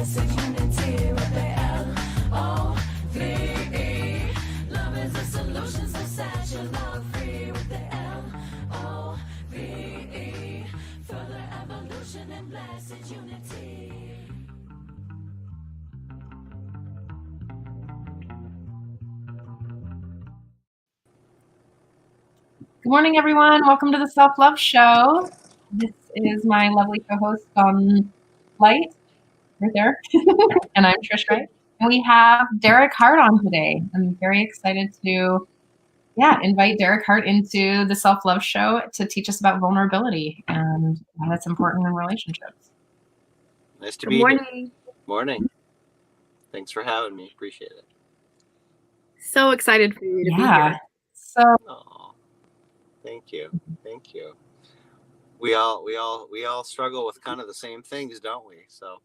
blessed unity with the L-O-V-E. Love is the solution, so set your love free with the L-O-V-E. Further evolution and blessed unity. Good morning, everyone. Welcome to the Self-Love Show. This is my lovely co-host, Light, right there. And I'm Trish Wright. And we have Derek Hart on today. I'm very excited to, invite Derek Hart into the Self-Love Show to teach us about vulnerability and why that's important in relationships. Nice to be here. Morning. Thanks for having me. Appreciate it. So excited for you to be here. So. Thank you. We all struggle with kind of the same things, don't we? So,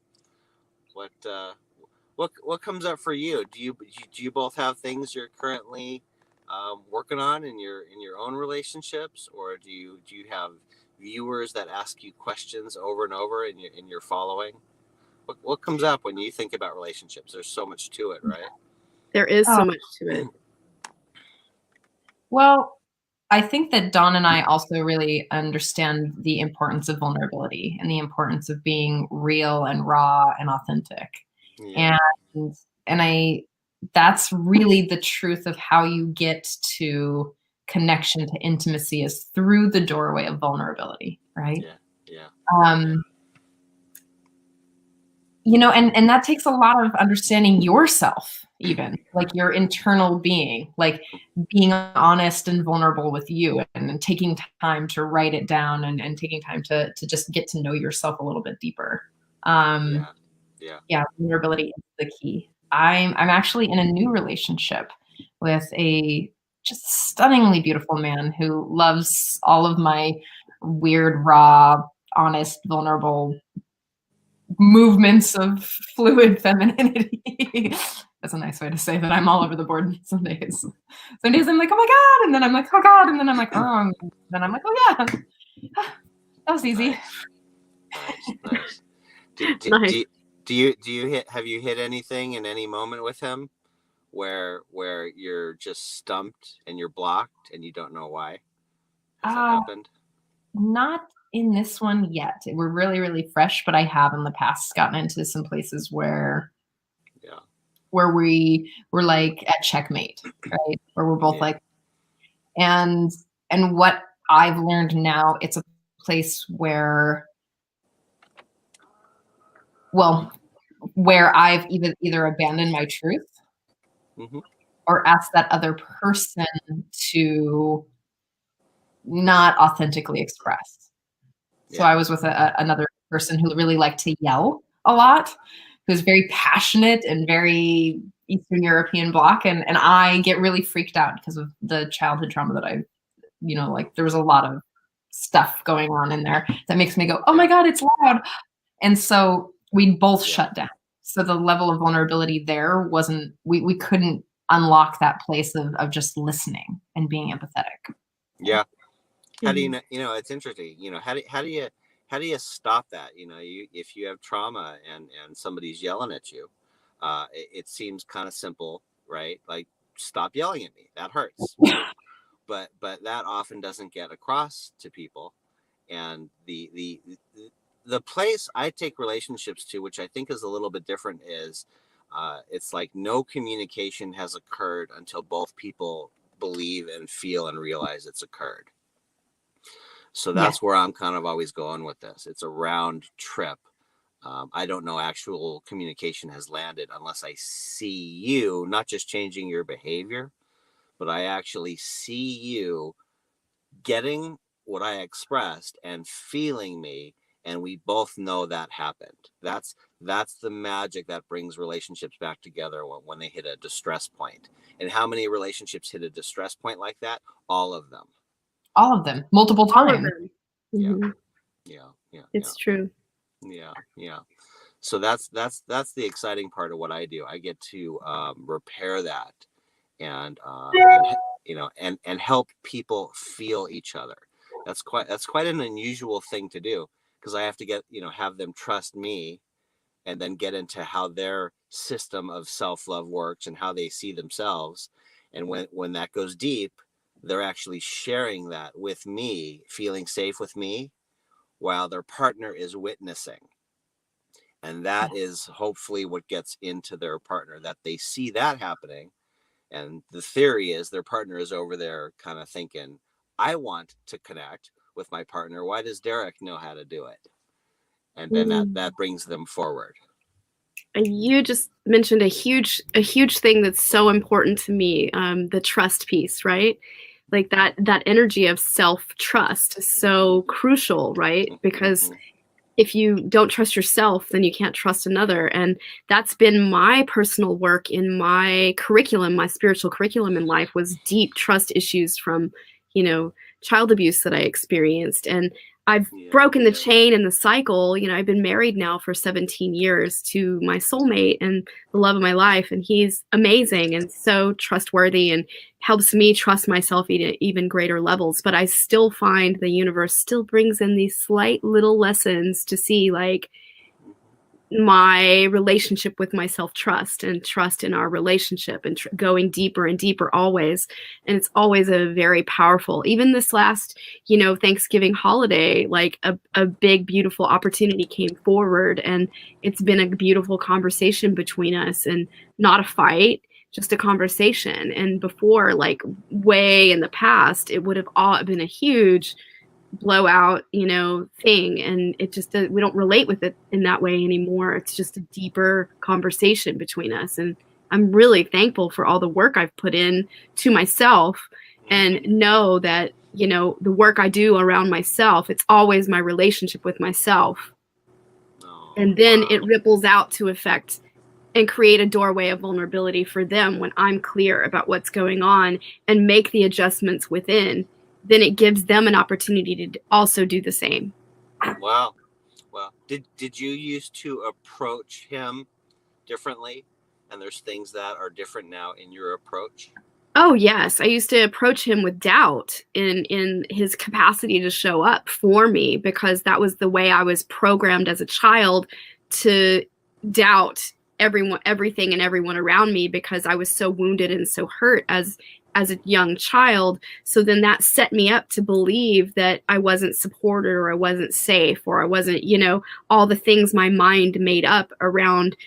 what comes up for you? Do you both have things you're currently working on in your own relationships, or do you have viewers that ask you questions over and over in your following? What comes up when you think about relationships? There's so much to it, right? There is so much to it. Well, I think that Dawn and I also really understand the importance of vulnerability and the importance of being real and raw and authentic. Yeah. And that's really the truth of how you get to connection, to intimacy, is through the doorway of vulnerability, right? Yeah. And that takes a lot of understanding yourself, even like your internal being, like being honest and vulnerable with you, and taking time to write it down and taking time to just get to know yourself a little bit deeper. Vulnerability is the key. I'm actually in a new relationship with a just stunningly beautiful man who loves all of my weird, raw, honest, vulnerable movements of fluid femininity. That's a nice way to say that I'm all over the board some days. Some days I'm like, oh my God. And then I'm like, oh God. And then I'm like, oh. And then I'm like, oh yeah. That was easy. Nice. Have you hit anything in any moment with him where you're just stumped and you're blocked and you don't know why? Has that happened? Not in this one yet. We're really, really fresh, but I have in the past gotten into some places where we were like at checkmate, right? Where we're both like, and what I've learned now, it's a place where I've either abandoned my truth or asked that other person to not authentically express. So I was with another person who really liked to yell a lot, who's very passionate and very Eastern European bloc. And I get really freaked out because of the childhood trauma that there was a lot of stuff going on in there that makes me go, oh my God, it's loud. And so we both shut down. So the level of vulnerability there wasn't, we couldn't unlock that place of just listening and being empathetic. Yeah. How do you know, it's interesting, how do you stop that? If you have trauma and somebody's yelling at you, it seems kind of simple, right? Like, stop yelling at me. That hurts. But that often doesn't get across to people. And the place I take relationships to, which I think is a little bit different, is it's like no communication has occurred until both people believe and feel and realize it's occurred. So that's where I'm kind of always going with this. It's a round trip. I don't know actual communication has landed unless I see you not just changing your behavior, but I actually see you getting what I expressed and feeling me. And we both know that happened. That's the magic that brings relationships back together when they hit a distress point. And how many relationships hit a distress point like that? All of them. All of them, multiple times. Mm-hmm. Yeah. It's true. Yeah. So that's the exciting part of what I do. I get to repair that and help people feel each other. That's quite an unusual thing to do, because I have to have them trust me and then get into how their system of self-love works and how they see themselves. And when that goes deep, they're actually sharing that with me, feeling safe with me, while their partner is witnessing. And that is hopefully what gets into their partner, that they see that happening. And the theory is their partner is over there kind of thinking, I want to connect with my partner. Why does Derek know how to do it? And then that brings them forward. And you just mentioned a huge thing that's so important to me, the trust piece, right? Like that energy of self-trust is so crucial, right? Because if you don't trust yourself, then you can't trust another. And that's been my personal work in my curriculum, my spiritual curriculum in life, was deep trust issues from, child abuse that I experienced. And I've broken the chain and the cycle. I've been married now for 17 years to my soulmate and the love of my life. And he's amazing and so trustworthy and helps me trust myself at even greater levels. But I still find the universe still brings in these slight little lessons to see, like, my relationship with my self-trust and trust in our relationship and going deeper and deeper always. And it's always a very powerful, even this last, Thanksgiving holiday, like a big, beautiful opportunity came forward, and it's been a beautiful conversation between us, and not a fight, just a conversation. And before, like way in the past, it would have all been a huge blowout, thing. And it just, we don't relate with it in that way anymore. It's just a deeper conversation between us. And I'm really thankful for all the work I've put in to myself, and know that, the work I do around myself, it's always my relationship with myself. And then it ripples out to affect and create a doorway of vulnerability for them when I'm clear about what's going on and make the adjustments within. Then it gives them an opportunity to also do the same. Wow. Well, did you used to approach him differently? And there's things that are different now in your approach? Oh, yes. I used to approach him with doubt in his capacity to show up for me, because that was the way I was programmed as a child, to doubt everything and everyone around me, because I was so wounded and so hurt as a young child. So then that set me up to believe that I wasn't supported, or I wasn't safe, or I wasn't, all the things my mind made up around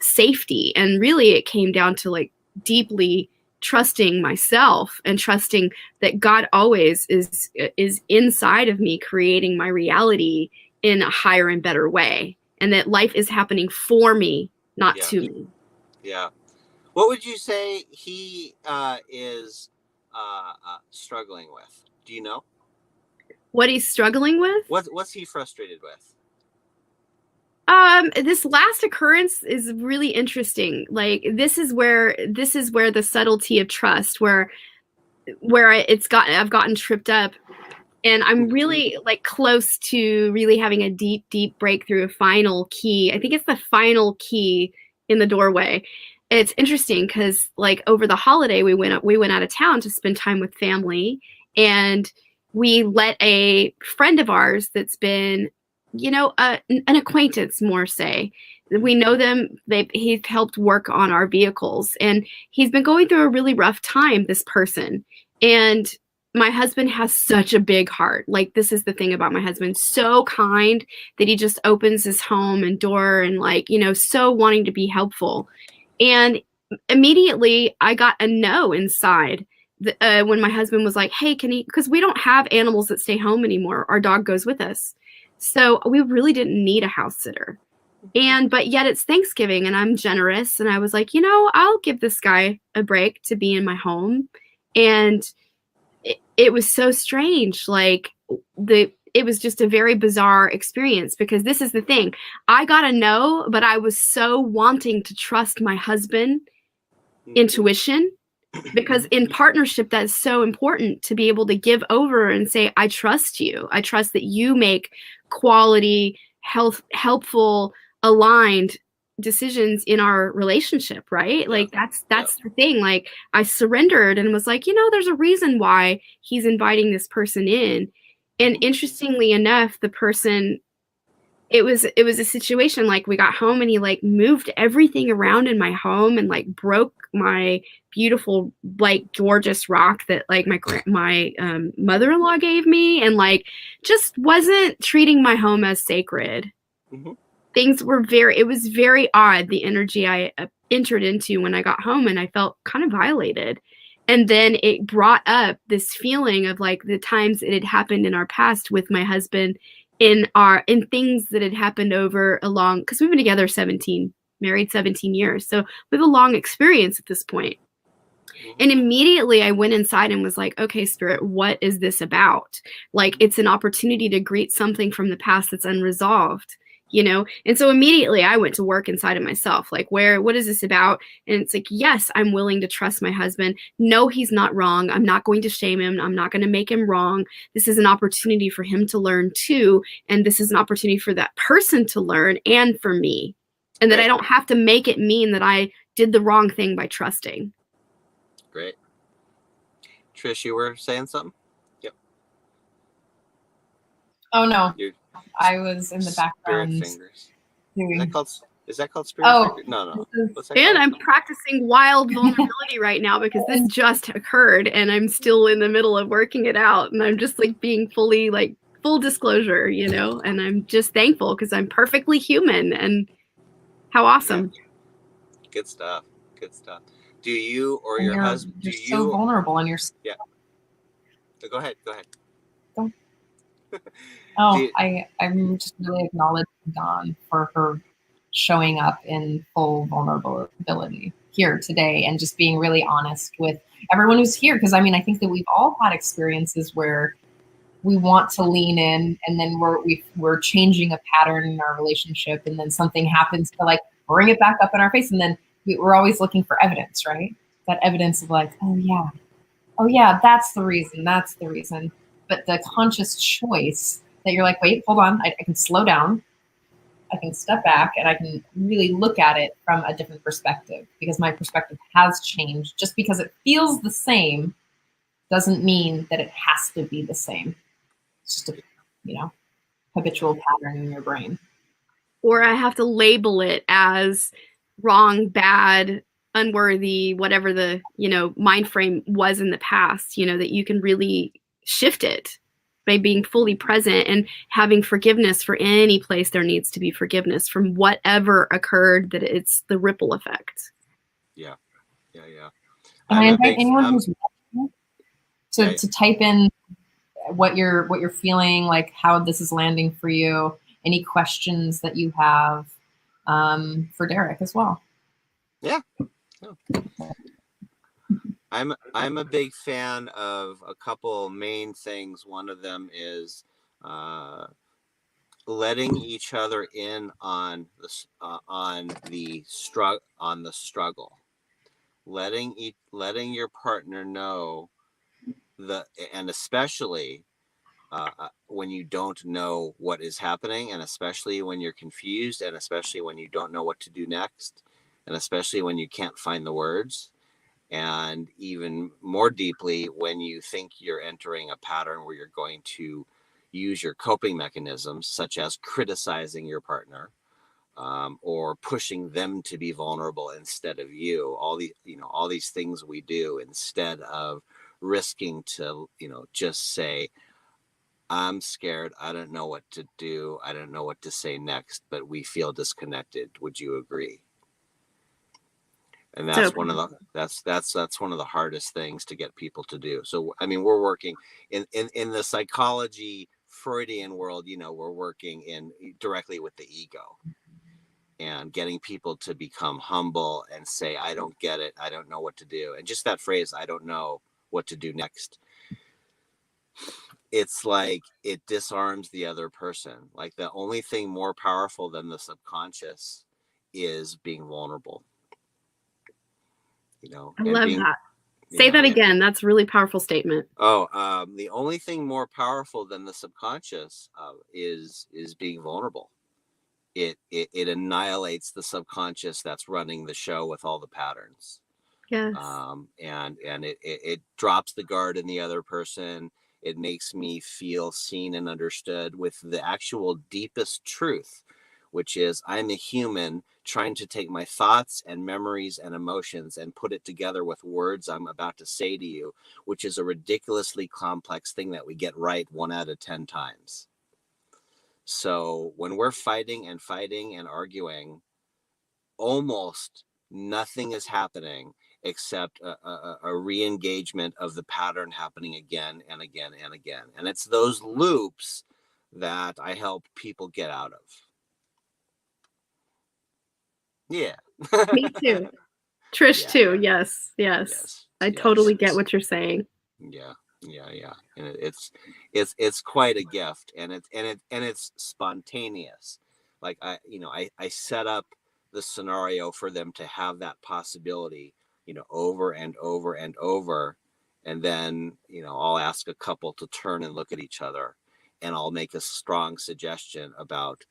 safety. And really it came down to, like, deeply trusting myself and trusting that God always is inside of me, creating my reality in a higher and better way. And that life is happening for me, not to me. Yeah. What would you say he is struggling with? Do you know? What he's struggling with? What's he frustrated with? This last occurrence is really interesting. Like, this is where the subtlety of trust, where I've gotten tripped up, and I'm really, like, close to really having a deep, deep breakthrough, a final key. I think it's the final key in the doorway. It's interesting because, like, over the holiday, we went out of town to spend time with family, and we let a friend of ours that's been, an acquaintance, more say. We know them. He's helped work on our vehicles, and he's been going through a really rough time, this person. And my husband has such a big heart. Like, this is the thing about my husband, so kind that he just opens his home and door, and, like, so wanting to be helpful. And immediately I got a no inside when my husband was like, hey, can he, because we don't have animals that stay home anymore. Our dog goes with us. So we really didn't need a house sitter. But yet it's Thanksgiving and I'm generous. And I was like, I'll give this guy a break to be in my home. And it was so strange. Like, it was just a very bizarre experience, because this is the thing. I got a no, but I was so wanting to trust my husband intuition, because in partnership, that's so important to be able to give over and say, I trust you. I trust that you make quality, helpful, aligned decisions in our relationship, right? Yeah. Like, that's the thing. Like, I surrendered and was like, there's a reason why he's inviting this person in. And interestingly enough, the person it was a situation like we got home and he like moved everything around in my home and like broke my beautiful like gorgeous rock that like my mother-in-law gave me, and like just wasn't treating my home as sacred. Mm-hmm. Things were it was very odd, the energy I entered into when I got home, and I felt kind of violated. And then it brought up this feeling of like the times it had happened in our past with my husband in things that had happened over a long, because we've been together married 17 years. So we have a long experience at this point. And immediately I went inside and was like, okay, Spirit, what is this about? Like, it's an opportunity to greet something from the past that's unresolved, you know? And so immediately I went to work inside of myself, like, what is this about? And it's like, yes, I'm willing to trust my husband. No, he's not wrong. I'm not going to shame him. I'm not going to make him wrong. This is an opportunity for him to learn too. And this is an opportunity for that person to learn and for me. And that I don't have to make it mean that I did the wrong thing by trusting. Great. Trish, you were saying something? Yep. Oh no, I was in the background. Spirit fingers. Is that called spirit fingers? No. What's that And called? I'm practicing wild vulnerability right now because this just occurred and I'm still in the middle of working it out. And I'm just like being fully like full disclosure, you know, and I'm just thankful because I'm perfectly human, and how awesome. Yeah. Good stuff. Good stuff. Do you or And your husband? You're so vulnerable, and you're. Yeah. Go ahead. I'm just really acknowledging Dawn for her showing up in full vulnerability here today, and just being really honest with everyone who's here. Because I mean, I think that we've all had experiences where we want to lean in, and then we're changing a pattern in our relationship, and then something happens to like bring it back up in our face, and then we're always looking for evidence, right? That evidence of like, oh yeah, that's the reason. But the conscious choice that you're like, wait, hold on, I can slow down, I can step back, and I can really look at it from a different perspective, because my perspective has changed. Just because it feels the same doesn't mean that it has to be the same. It's just a, habitual pattern in your brain. Or I have to label it as wrong, bad, unworthy, whatever the, mind frame was in the past, that you can really shift it by being fully present and having forgiveness for any place there needs to be forgiveness from whatever occurred, that it's the ripple effect. Yeah. And I invite anyone who's watching to type in what you're feeling, like how this is landing for you, any questions that you have for Derek as well. Yeah. I'm a big fan of a couple main things. One of them is letting each other in on the struggle, letting your partner know and especially when you don't know what is happening, and especially when you're confused, and especially when you don't know what to do next, and especially when you can't find the words, and even more deeply when you think you're entering a pattern where you're going to use your coping mechanisms, such as criticizing your partner or pushing them to be vulnerable instead of you. All these things we do instead of risking to just say, I'm scared, I don't know what to do, I don't know what to say next, but we feel disconnected. Would you agree? And that's one of the hardest things to get people to do. So I mean, we're working in the psychology Freudian world, we're working directly with the ego and getting people to become humble and say, I don't get it, I don't know what to do. And just that phrase, I don't know what to do next, it's like it disarms the other person. Like the only thing more powerful than the subconscious is being vulnerable. I love that. Say that again. That's a really powerful statement. The only thing more powerful than the subconscious is being vulnerable. It annihilates the subconscious that's running the show with all the patterns. Yes. And it drops the guard in the other person. It makes me feel seen and understood with the actual deepest truth, which is I'm a human trying to take my thoughts and memories and emotions and put it together with words I'm about to say to you, which is a ridiculously complex thing that we get right 1 out of 10 times. So when we're fighting and arguing, almost nothing is happening except a re-engagement of the pattern happening again and again and again. And it's those loops that I help people get out of. Yeah. Me too. Trish Yeah. too. Yes. I totally get what you're saying. Yeah. And it's quite a gift, and it's spontaneous. Like I set up the scenario for them to have that possibility, over and over and over. And then, I'll ask a couple to turn and look at each other, and I'll make a strong suggestion about,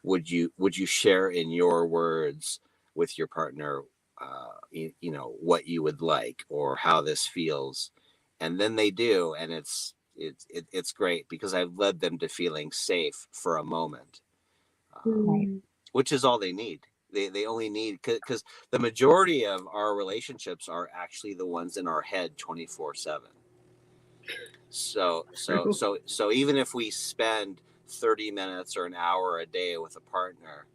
would you share in your words with your partner, what you would like or how this feels. And then they do. And it's great because I've led them to feeling safe for a moment, which is all they need. They only need, because the majority of our relationships are actually the ones in our head 24/7. So even if we spend 30 minutes or an hour a day with a partner,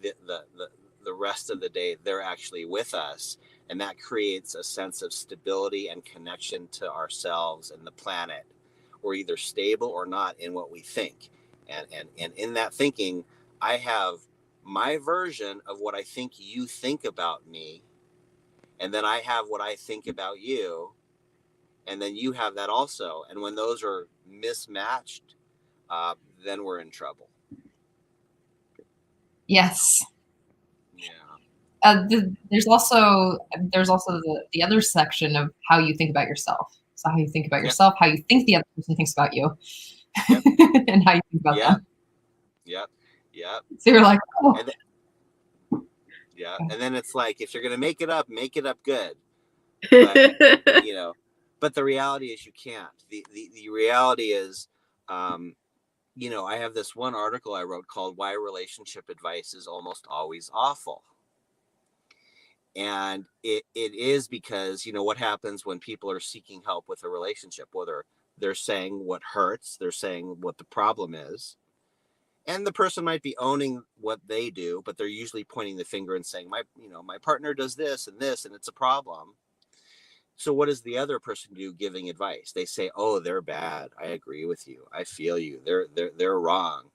the rest of the day they're actually with us, and that creates a sense of stability and connection to ourselves and the planet. We're either stable or not in what we think, and in that thinking, I have my version of what I think you think about me, and then I have what I think about you, and then you have that also. And when those are mismatched, then we're in trouble. Yes. Yeah. There's also the other section of how you think about yourself. So how you think about yourself, how you think the other person thinks about you, and how you think about them. Yep. So you're like, oh. And then it's like, if you're gonna make it up good. But, but the reality is you can't. The reality is, I have this one article I wrote called "Why Relationship Advice is Almost Always Awful." And it is because, what happens when people are seeking help with a relationship, whether they're saying what hurts, they're saying what the problem is. And the person might be owning what they do, but they're usually pointing the finger and saying, my partner does this, and it's a problem. So what does the other person do giving advice? They say, oh, they're bad. I agree with you. I feel you. They're wrong.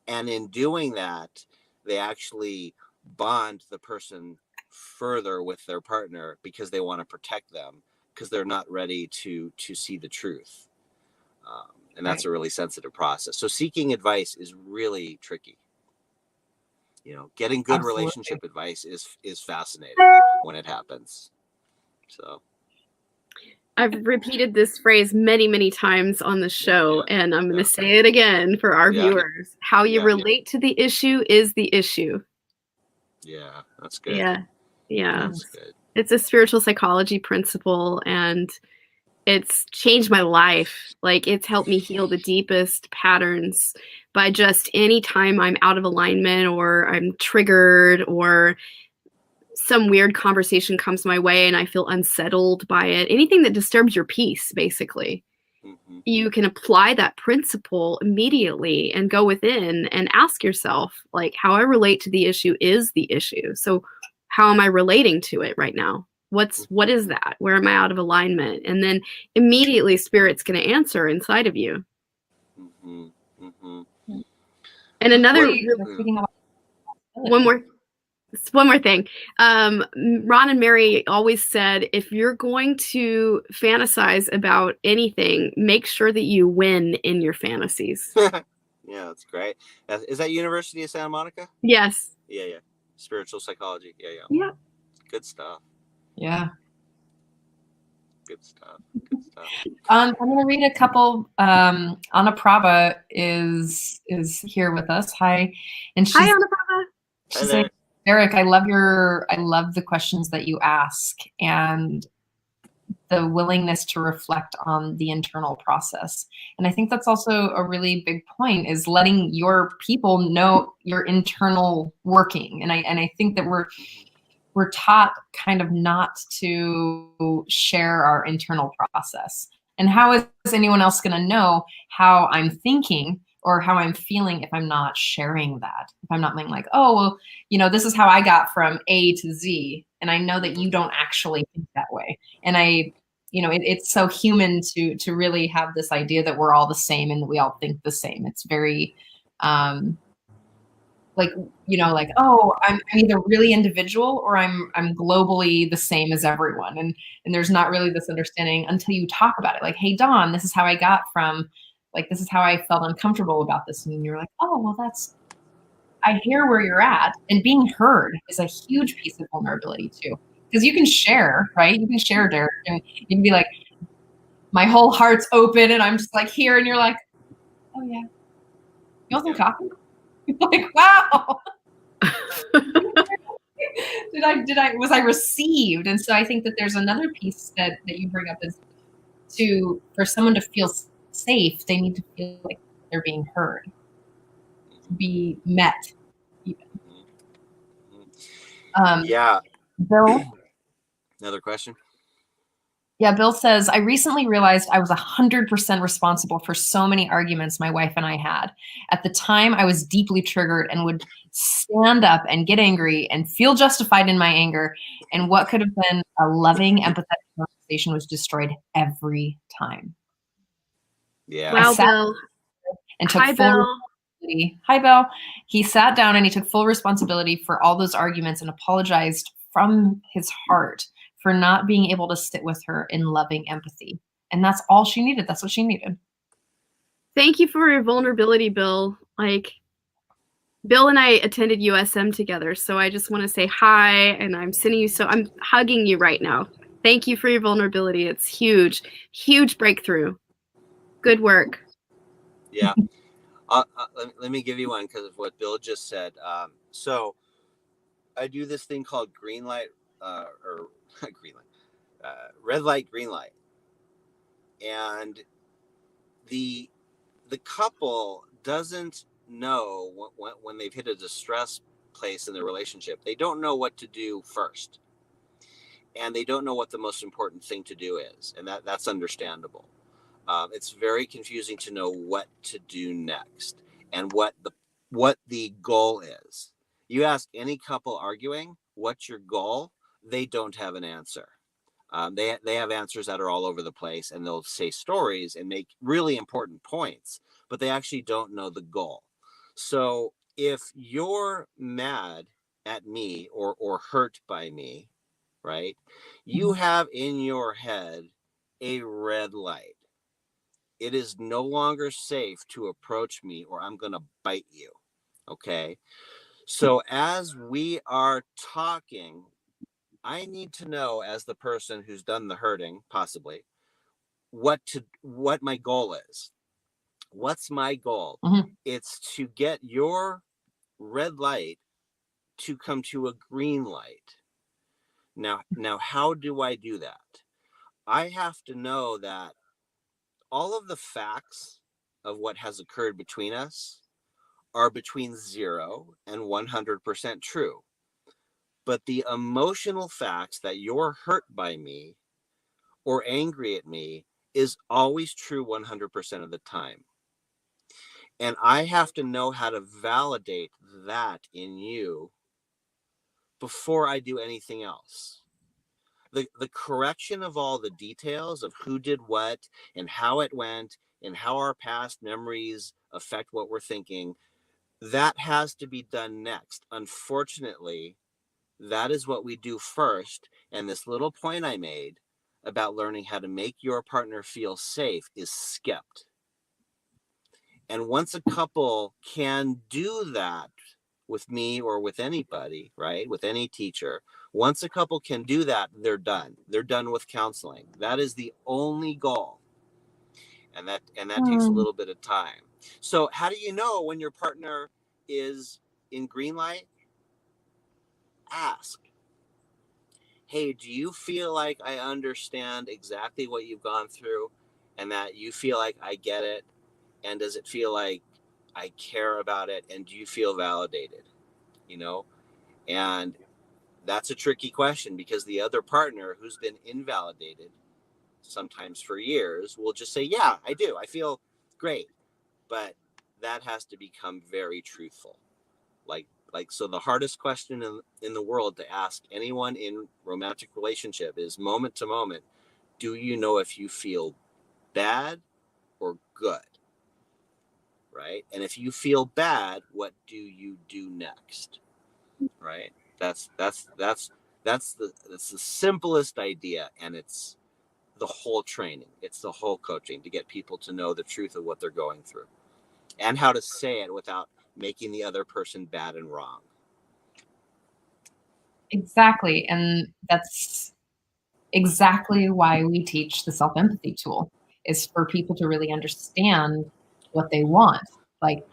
And in doing that, they actually bond the person further with their partner because they want to protect them, because they're not ready to see the truth. And that's a really sensitive process. So seeking advice is really tricky. Getting good relationship advice is fascinating when it happens. So I've repeated this phrase many, many times on the show, and I'm going to say it again for our viewers. How you relate to the issue is the issue. Yeah, that's good. Yeah. That's good. It's a spiritual psychology principle, and it's changed my life. Like, it's helped me heal the deepest patterns by just any time I'm out of alignment or I'm triggered or some weird conversation comes my way and I feel unsettled by it. Anything that disturbs your peace, basically. Mm-hmm. You can apply that principle immediately and go within and ask yourself, like, how I relate to the issue is the issue. So how am I relating to it right now? What is that? Where am I out of alignment? And then immediately Spirit's going to answer inside of you. Mm-hmm. Mm-hmm. And another, one more thing. Ron and Mary always said, if you're going to fantasize about anything, make sure that you win in your fantasies. Yeah, that's great. Is that University of Santa Monica? Yes. Yeah. Spiritual psychology. Yeah. Good stuff. Yeah. Good stuff. I'm going to read a couple. Anna Prava is here with us. Hi. And Hi, Anna Prava. She's saying, Derek, I love the questions that you ask. And the willingness to reflect on the internal process. And I think that's also a really big point, is letting your people know your internal working. And I think that we're taught kind of not to share our internal process. And how is anyone else going to know how I'm thinking or how I'm feeling if I'm not sharing that? If I'm not being like, oh, well, you know, this is how I got from A to Z. And I know that you don't actually think that way. And it's so human to really have this idea that we're all the same and that we all think the same. It's very, like, oh, I'm either really individual or I'm globally the same as everyone. And there's not really this understanding until you talk about it. Like, hey, Dawn, this is how I got from, like, this is how I felt uncomfortable about this. And you're like, oh, well, I hear where you're at. And being heard is a huge piece of vulnerability too. Because you can share, right? You can share, Derek, and you can be like, my whole heart's open and I'm just like here. And you're like, oh yeah, you want some coffee? Like, wow. Was I received? And so I think that there's another piece that you bring up is for someone to feel safe, they need to feel like they're being heard, to be met even. Yeah. Bill? Another question? Yeah, Bill says, I recently realized I was 100% responsible for so many arguments my wife and I had. At the time, I was deeply triggered and would stand up and get angry and feel justified in my anger. And what could have been a loving, empathetic conversation was destroyed every time. Yeah. Wow, Bill. And took Hi, full Bill. responsibility. Hi, Bill. He sat down and he took full responsibility for all those arguments and apologized from his heart for not being able to sit with her in loving empathy. And that's all she needed. That's what she needed. Thank you for your vulnerability, Bill. Like, Bill and I attended USM together, so I just want to say hi, and I'm hugging you right now. Thank you for your vulnerability. It's huge, huge breakthrough. Good work. Yeah. Let me give you one because of what Bill just said. So I do this thing called green light, or green light, red light, green light. And the couple doesn't know when they've hit a distress place in the relationship. They don't know what to do first, and they don't know what the most important thing to do is, and that's understandable. It's very confusing to know what to do next and what the goal is. You ask any couple arguing, what's your goal? They don't have an answer. They have answers that are all over the place, and they'll say stories and make really important points, but they actually don't know the goal. So if you're mad at me or hurt by me, right, you have in your head a red light. It is no longer safe to approach me or I'm going to bite you. Okay. So as we are talking, I need to know, as the person who's done the hurting, possibly, what my goal is. What's my goal? Mm-hmm. It's to get your red light to come to a green light. Now, how do I do that? I have to know that all of the facts of what has occurred between us are between 0 and 100% true. But the emotional facts that you're hurt by me or angry at me is always true 100% of the time. And I have to know how to validate that in you before I do anything else. The correction of all the details of who did what and how it went and how our past memories affect what we're thinking, that has to be done next. Unfortunately, that is what we do first. And this little point I made about learning how to make your partner feel safe is skipped. And once a couple can do that with me or with anybody, right, with any teacher, once a couple can do that, they're done. They're done with counseling. That is the only goal. And that takes a little bit of time. So how do you know when your partner is in green light? Ask, hey, do you feel like I understand exactly what you've gone through, and that you feel like I get it? And does it feel like I care about it? And do you feel validated? You know, and that's a tricky question, because the other partner who's been invalidated, sometimes for years, will just say, yeah, I do. I feel great. But that has to become very truthful. So the hardest question in the world to ask anyone in romantic relationship is, moment to moment, do you know if you feel bad or good? Right? And if you feel bad, what do you do next? Right? That's the simplest idea, and it's the whole training. It's the whole coaching, to get people to know the truth of what they're going through and how to say it without making the other person bad and wrong. Exactly. And that's exactly why we teach the self-empathy tool, is for people to really understand what they want, like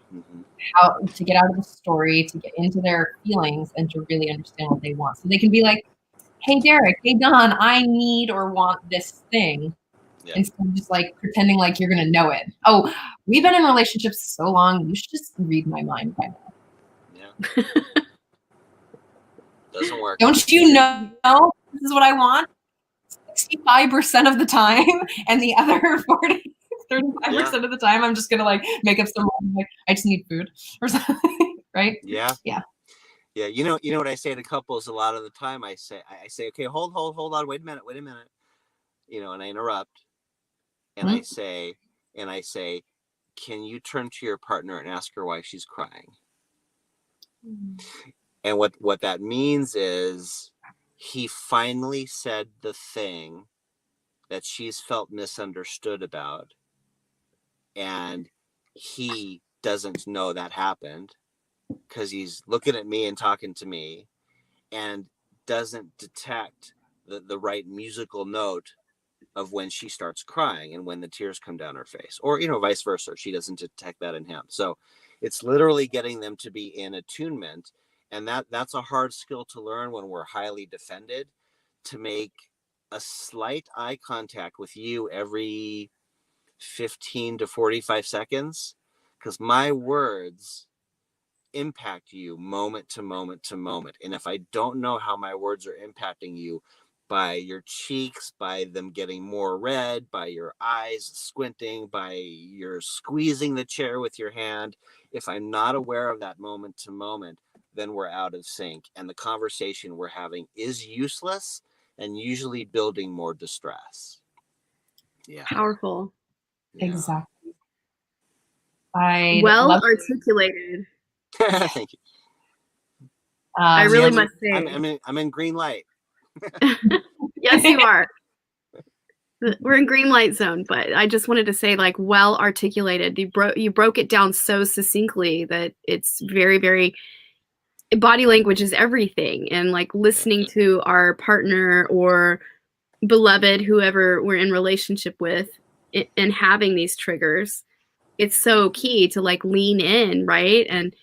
how to get out of the story, to get into their feelings, and to really understand what they want. So they can be like, hey, Derek, hey, Don, I need or want this thing. Yeah. Instead of just like pretending like you're going to know it. Oh, we've been in relationships so long, you should just read my mind by now. Yeah. Doesn't work. Don't you know this is what I want 65% of the time, and the other 35% of the time I'm just gonna like make up some like I just need food or something, right? Yeah. Yeah. Yeah. You know what I say to couples a lot of the time? I say, okay, hold on, wait a minute. And I interrupt, and I say, can you turn to your partner and ask her why she's crying? And what that means is, he finally said the thing that she's felt misunderstood about, and he doesn't know that happened, because he's looking at me and talking to me, and doesn't detect the right musical note of when she starts crying and when the tears come down her face, or vice versa. She doesn't detect that in him. So it's literally getting them to be in attunement, and that's a hard skill to learn when we're highly defended, to make a slight eye contact with you every 15 to 45 seconds, because my words impact you moment to moment to moment. And if I don't know how my words are impacting you, by your cheeks, by them getting more red, by your eyes squinting, by your squeezing the chair with your hand, if I'm not aware of that moment to moment, then we're out of sync, and the conversation we're having is useless and usually building more distress. Yeah. Powerful. Yeah. Exactly. Well articulated. Thank you. I really must say, I'm in green light. yes, you are. We're in green light zone, but I just wanted to say, like, well articulated. You broke it down so succinctly that it's very, very, body language is everything. And like listening to our partner or beloved, whoever we're in relationship with, and having these triggers, it's so key to like lean in, right? And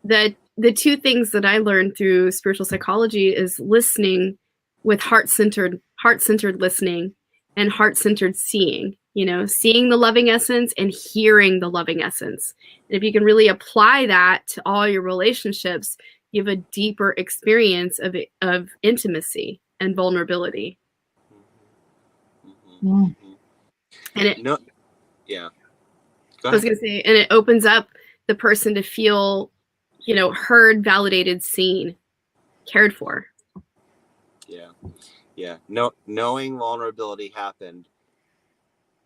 the two things that I learned through spiritual psychology is listening with heart-centered listening and heart-centered seeing, seeing the loving essence and hearing the loving essence. And if you can really apply that to all your relationships, you have a deeper experience of intimacy and vulnerability. And yeah. I was going to say, and it opens up the person to feel, heard, validated, seen, cared for. Yeah. Knowing vulnerability happened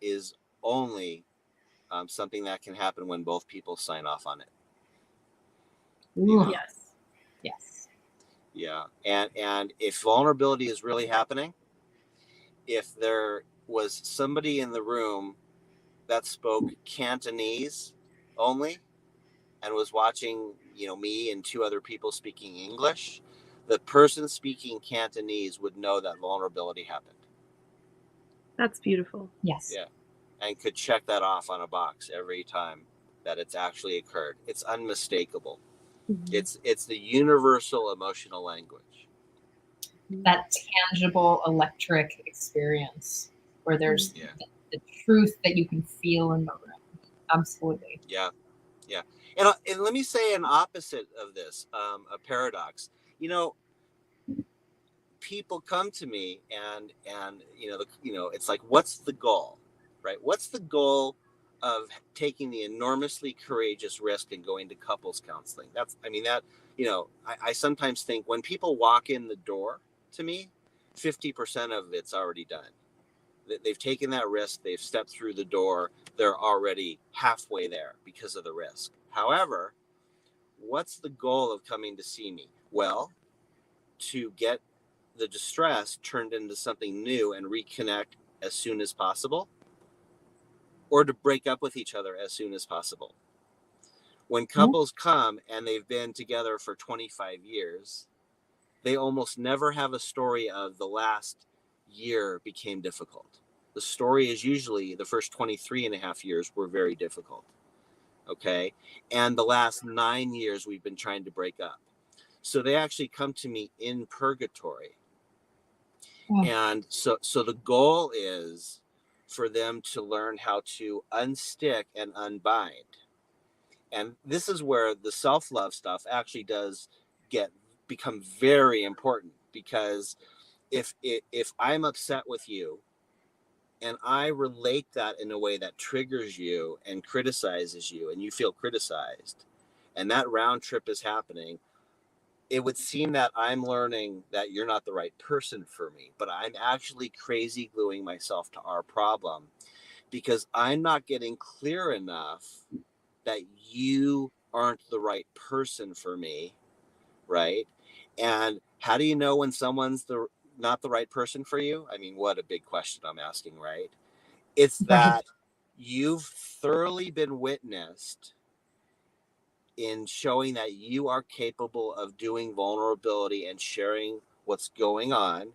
is only something that can happen when both people sign off on it. Yes. Yeah. And if vulnerability is really happening, if there was somebody in the room that spoke Cantonese only and was watching, me and two other people speaking English, the person speaking Cantonese would know that vulnerability happened. That's beautiful. Yes. Yeah. And could check that off on a box every time that it's actually occurred. It's unmistakable. It's the universal emotional language. that tangible electric experience where there's Yeah. the truth that you can feel in the room. Absolutely. Yeah. Yeah. And let me say an opposite of this, a paradox. You know, people come to me and it's like, what's the goal, right? What's the goal of taking the enormously courageous risk and going to couples counseling? I sometimes think when people walk in the door to me, 50% of it's already done. They've taken that risk, they've stepped through the door, they're already halfway there because of the risk. However, what's the goal of coming to see me? Well, to get the distress turned into something new and reconnect as soon as possible, or to break up with each other as soon as possible. When couples come and they've been together for 25 years, they almost never have a story of the last year became difficult. The story is usually the first 23 and a half years were very difficult. Okay. And the last 9 years we've been trying to break up. So they actually come to me in purgatory. And so the goal is for them to learn how to unstick and unbind. And this is where the self-love stuff actually does become very important, because if I'm upset with you and I relate that in a way that triggers you and criticizes you and you feel criticized, and that round trip is happening, it would seem that I'm learning that you're not the right person for me, but I'm actually crazy gluing myself to our problem because I'm not getting clear enough that you aren't the right person for me, right? And how do you know when someone's not the right person for you? I mean, what a big question I'm asking, right? It's that you've thoroughly been witnessed in showing that you are capable of doing vulnerability and sharing what's going on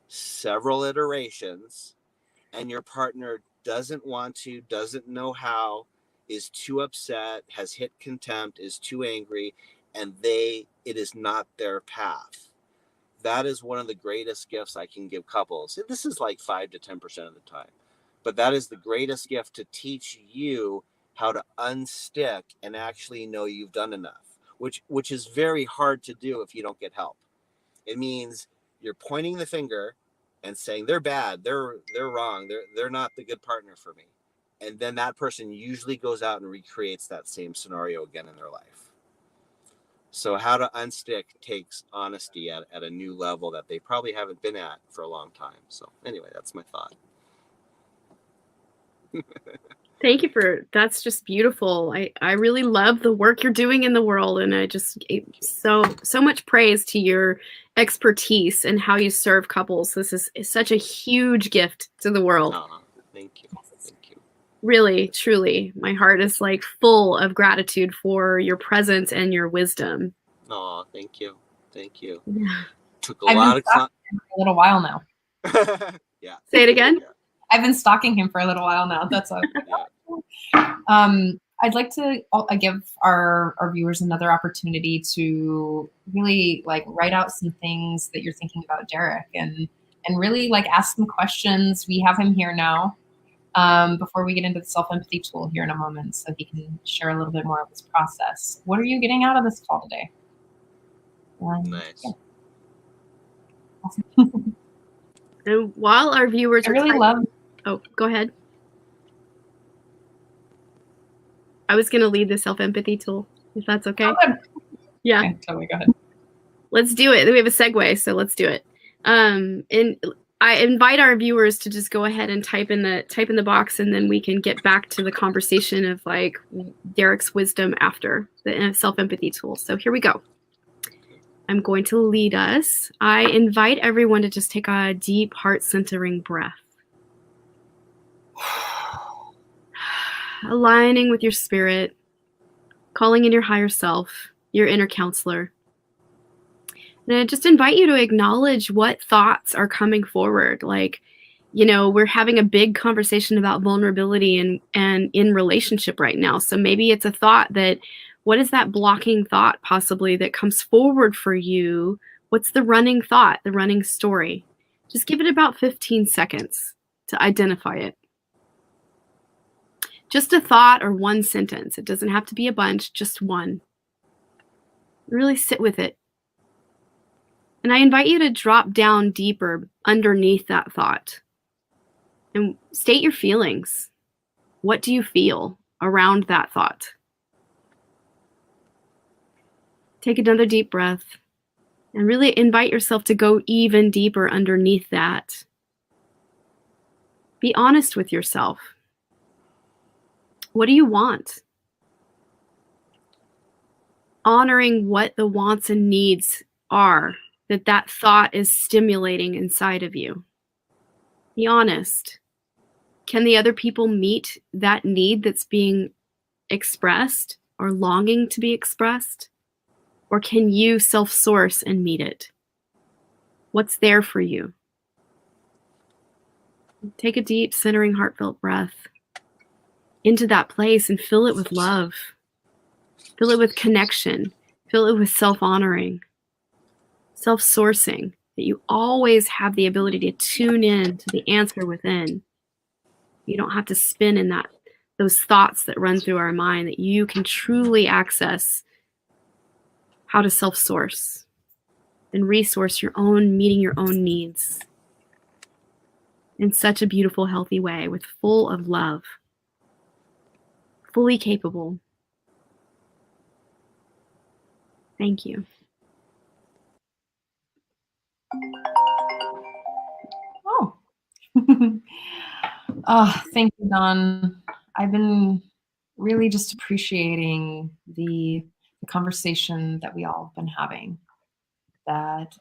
several iterations, and your partner doesn't want to, doesn't know how, is too upset, has hit contempt, is too angry, and it is not their path. That is one of the greatest gifts I can give couples. This is like 5 to 10% of the time, but that is the greatest gift, to teach you how to unstick and actually know you've done enough, which is very hard to do if you don't get help. It means you're pointing the finger and saying they're bad, they're wrong, they're not the good partner for me. And then that person usually goes out and recreates that same scenario again in their life. So how to unstick takes honesty at a new level that they probably haven't been at for a long time. So anyway, that's my thought. Thank you that's just beautiful. I really love the work you're doing in the world, and I just so much praise to your expertise and how you serve couples. This is such a huge gift to the world. Thank you. Thank you. Really, truly, my heart is like full of gratitude for your presence and your wisdom. Oh, thank you. Thank you. Yeah. Took a lot of for a little while now. Yeah. Say it again. Yeah. I've been stalking him for a little while now. That's I'd like to give our viewers another opportunity to really like write out some things that you're thinking about Derek, and really like ask some questions. We have him here now. Before we get into the self-empathy tool here in a moment, so he can share a little bit more of this process. What are you getting out of this call today? Nice. Yeah. Awesome. And while our viewers Oh, go ahead. I was going to lead the self-empathy tool, if that's okay. Oh, good. Yeah. Okay, totally. Go ahead. Let's do it. We have a segue, so let's do it. And I invite our viewers to just go ahead and type in the box, and then we can get back to the conversation of like Derek's wisdom after the self-empathy tool. So here we go. I'm going to lead us. I invite everyone to just take a deep heart-centering breath. Aligning with your spirit, calling in your higher self, your inner counselor. And I just invite you to acknowledge what thoughts are coming forward. Like, we're having a big conversation about vulnerability and in relationship right now. So maybe it's a thought that, what is that blocking thought possibly that comes forward for you What's the running thought, the running story? Just give it about 15 seconds to identify it. Just a thought or one sentence. It doesn't have to be a bunch, just one. Really sit with it. And I invite you to drop down deeper underneath that thought and state your feelings. What do you feel around that thought? Take another deep breath and really invite yourself to go even deeper underneath that. Be honest with yourself. What do you want? Honoring what the wants and needs are that thought is stimulating inside of you. Be honest. Can the other people meet that need that's being expressed or longing to be expressed? Or can you self-source and meet it? What's there for you? Take a deep, centering, heartfelt breath into that place and fill it with love. Fill it with connection. Fill it with self-honoring, self-sourcing, that you always have the ability to tune in to the answer within. You don't have to spin in those thoughts that run through our mind, that you can truly access how to self-source and resource your own, meeting your own needs in such a beautiful, healthy way, with full of love, fully capable. Thank you. Oh. Oh, thank you, Dawn. I've been really just appreciating the conversation that we all have been having. That,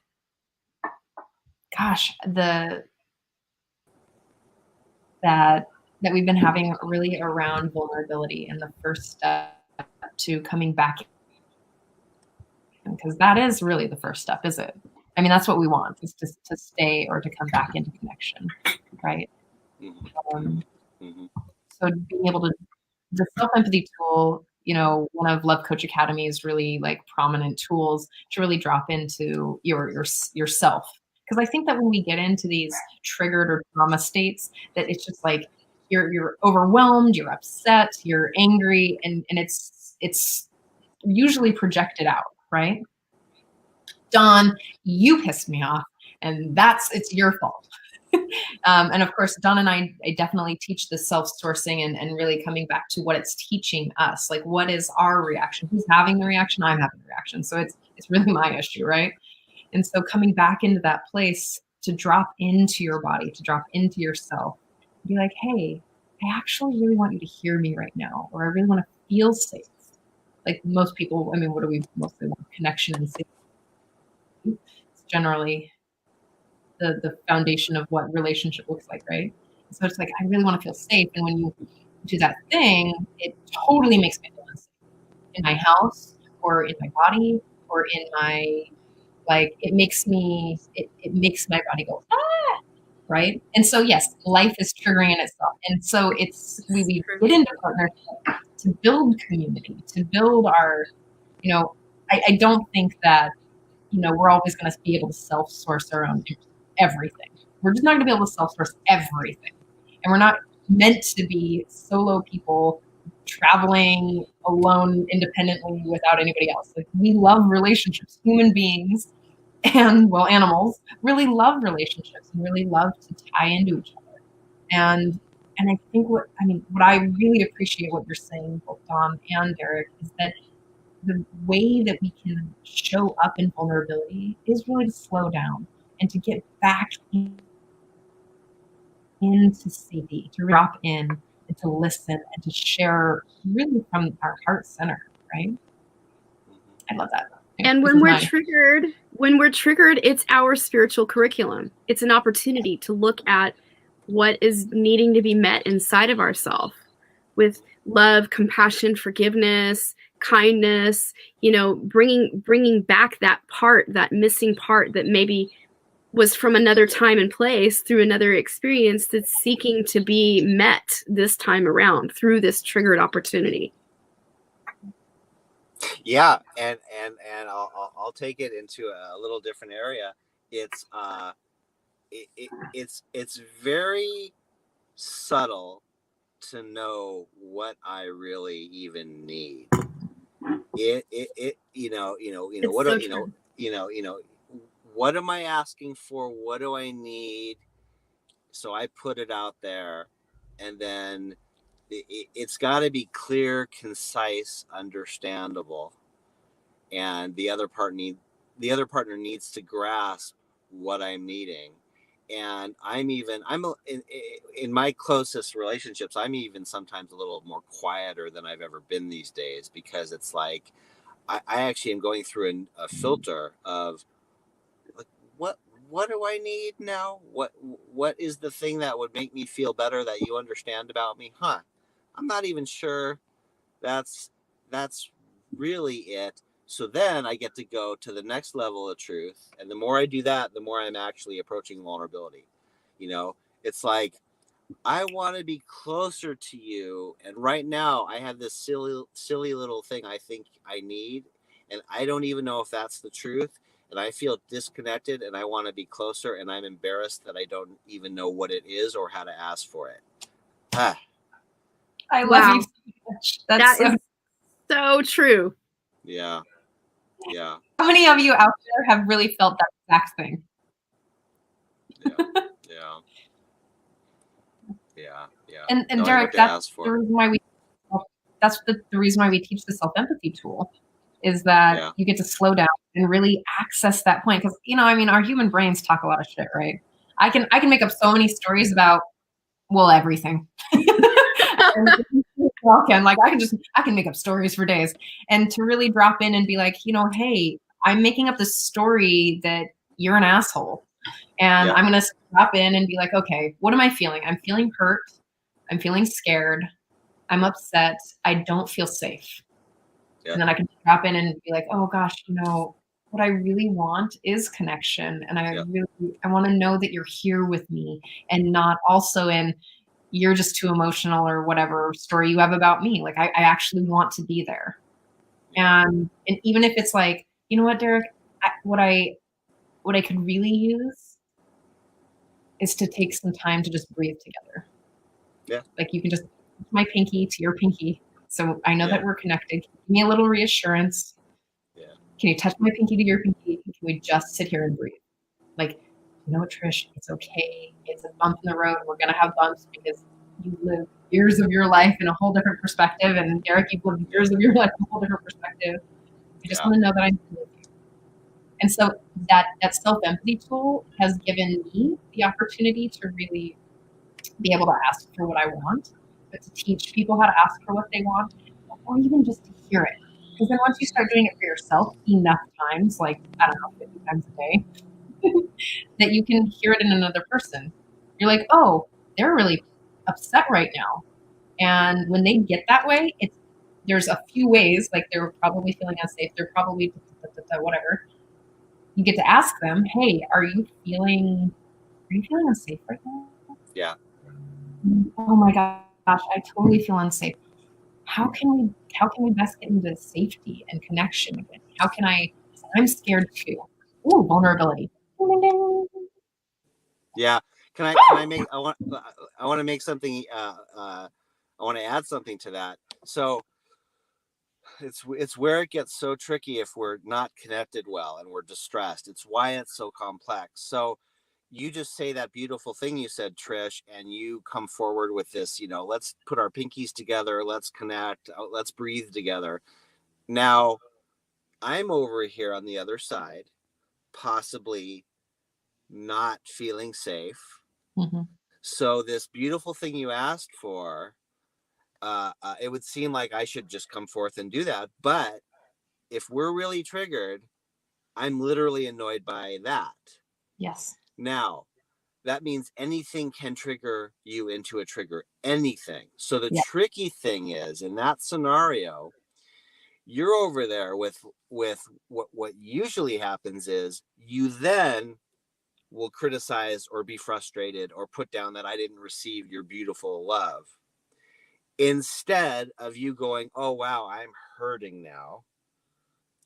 gosh, that we've been having really around vulnerability and the first step to coming back, because that is really the first step, is it? I mean, that's what we want, is to stay or to come back into connection, right? So being able to, the self-empathy tool, one of Love Coach Academy's really like prominent tools to really drop into yourself. Because I think that when we get into these triggered or trauma states, that it's just like you're overwhelmed, you're upset, you're angry, and it's usually projected out, right? Dawn, you pissed me off, and it's your fault. And of course, Dawn and I definitely teach the self-sourcing and really coming back to what it's teaching us. Like, what is our reaction? Who's having the reaction? I'm having the reaction. So it's really my issue, right? And so coming back into that place to drop into your body, to drop into yourself, be like, hey, I actually really want you to hear me right now, or I really want to feel safe. Like most people, I mean, what do we mostly want? Connection and safety. It's generally the foundation of what relationship looks like, right? So it's like, I really want to feel safe. And when you do that thing, it totally makes me feel unsafe in my house or in my body or in my, like, it makes my body go, ah, right? And so, yes, life is triggering in itself. And so we get into partnership to build community, to build our, I don't think that, we're always going to be able to self-source our own everything. We're just not going to be able to self-source everything. And we're not meant to be solo people traveling alone independently without anybody else. Like, we love relationships. Human beings and, well, animals really love relationships and really love to tie into each other. And I think what I really appreciate what you're saying, both Dawn and Derek, is that the way that we can show up in vulnerability is really to slow down and to get back into safety, to drop in and to listen and to share really from our heart center, right? I love that. And when we're triggered, it's our spiritual curriculum. It's an opportunity to look at what is needing to be met inside of ourselves with love, compassion, forgiveness, kindness, bringing back that missing part that maybe was from another time and place through another experience that's seeking to be met this time around through this triggered opportunity. Yeah, and I'll I'll take it into a little different area. It's it's very subtle to know what I really even need. It's what so do, true. what am I asking for? What do I need? So I put it out there, and then it's got to be clear, concise, understandable, and the other partner needs to grasp what I'm needing. And in my closest relationships, I'm even sometimes a little more quieter than I've ever been these days, because it's like I actually am going through a filter of like, what do I need now? What is the thing that would make me feel better that you understand about me? I'm not even sure that's really it. So then I get to go to the next level of truth, and the more I do that, the more I'm actually approaching vulnerability. It's like, I want to be closer to you, and right now I have this silly little thing I think I need, and I don't even know if that's the truth, and I feel disconnected, and I want to be closer, and I'm embarrassed that I don't even know what it is or how to ask for it. I love Wow. you so much. That's That is so true. Yeah. how many of you out there have really felt that exact thing? Yeah. And Knowing Derek, what to that's ask the for. reason why the reason why we teach the self-empathy tool, is that you get to slow down and really access that point. Because our human brains talk a lot of shit, right? I can make up so many stories about, well, everything. I can make up stories for days. And to really drop in and be like, hey, I'm making up this story that you're an asshole. And I'm going to drop in and be like, okay, what am I feeling? I'm feeling hurt. I'm feeling scared. I'm upset. I don't feel safe. And then I can drop in and be like, oh gosh, what I really want is connection. And I want to know that you're here with me, and not also in, you're just too emotional or whatever story you have about me. Like I actually want to be there. And even if it's like, you know what, Derek, what I could really use is to take some time to just breathe together. Yeah. Like you can just put my pinky to your pinky, so I know that we're connected. Give me a little reassurance. Yeah. Can you touch my pinky to your pinky? Can we just sit here and breathe? Like, Trish, it's okay. It's a bump in the road. We're gonna have bumps because you live years of your life in a whole different perspective, and Derek, you've lived years of your life in a whole different perspective. I just want to know that I'm here with you. And so that self-empathy tool has given me the opportunity to really be able to ask for what I want, but to teach people how to ask for what they want, or even just to hear it. Because then once you start doing it for yourself enough times, like, I don't know, 50 times a day, that you can hear it in another person. You're like, oh, they're really upset right now. And when they get that way, there's a few ways, like they're probably feeling unsafe. They're probably whatever. You get to ask them, hey, are you feeling unsafe right now? Yeah. Oh my gosh, I totally feel unsafe. How can we best get into safety and connection again? How can I'm scared too. Ooh, vulnerability. Ding, ding, ding. Yeah. Can I make, I want to make something, I want to add something to that. So it's where it gets so tricky if we're not connected well and we're distressed. It's why it's so complex. So you just say that beautiful thing you said, Trish, and you come forward with this, let's put our pinkies together. Let's connect. Let's breathe together. Now I'm over here on the other side, possibly not feeling safe. Mm-hmm. So this beautiful thing you asked for, it would seem like I should just come forth and do that. But if we're really triggered, I'm literally annoyed by that. Yes. Now, that means anything can trigger you into a trigger, anything. So the tricky thing is, in that scenario, you're over there with what usually happens is you then will criticize or be frustrated or put down that I didn't receive your beautiful love, instead of you going, oh wow, I'm hurting now,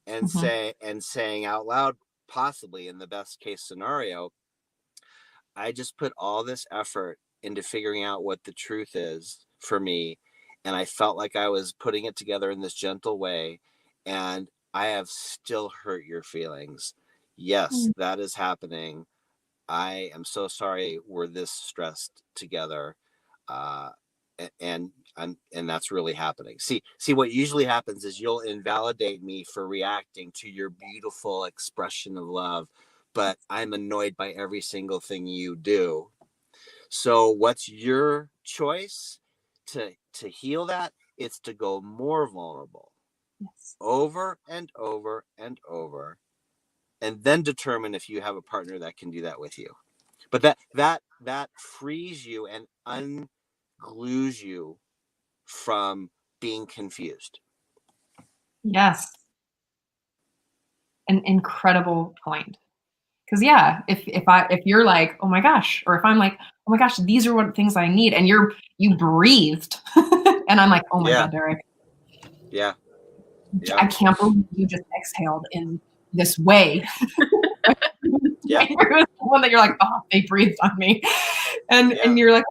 and saying out loud, possibly in the best case scenario, I just put all this effort into figuring out what the truth is for me. And I felt like I was putting it together in this gentle way. And I have still hurt your feelings. Yes, that is happening. I am so sorry we're this stressed together. And that's really happening. See, what usually happens is you'll invalidate me for reacting to your beautiful expression of love, but I'm annoyed by every single thing you do. So what's your choice to heal that? It's to go more vulnerable, over and over and over, and then determine if you have a partner that can do that with you. But that frees you and unglues you from being confused. Yes. An incredible point. Because yeah, if you're like, oh my gosh, or if I'm like, oh my gosh, these are what things I need, and you breathed, and I'm like, oh my God, Derek. Yeah. I can't believe you just exhaled in this way. Yeah. One that you're like, oh, they breathed on me. And you're like,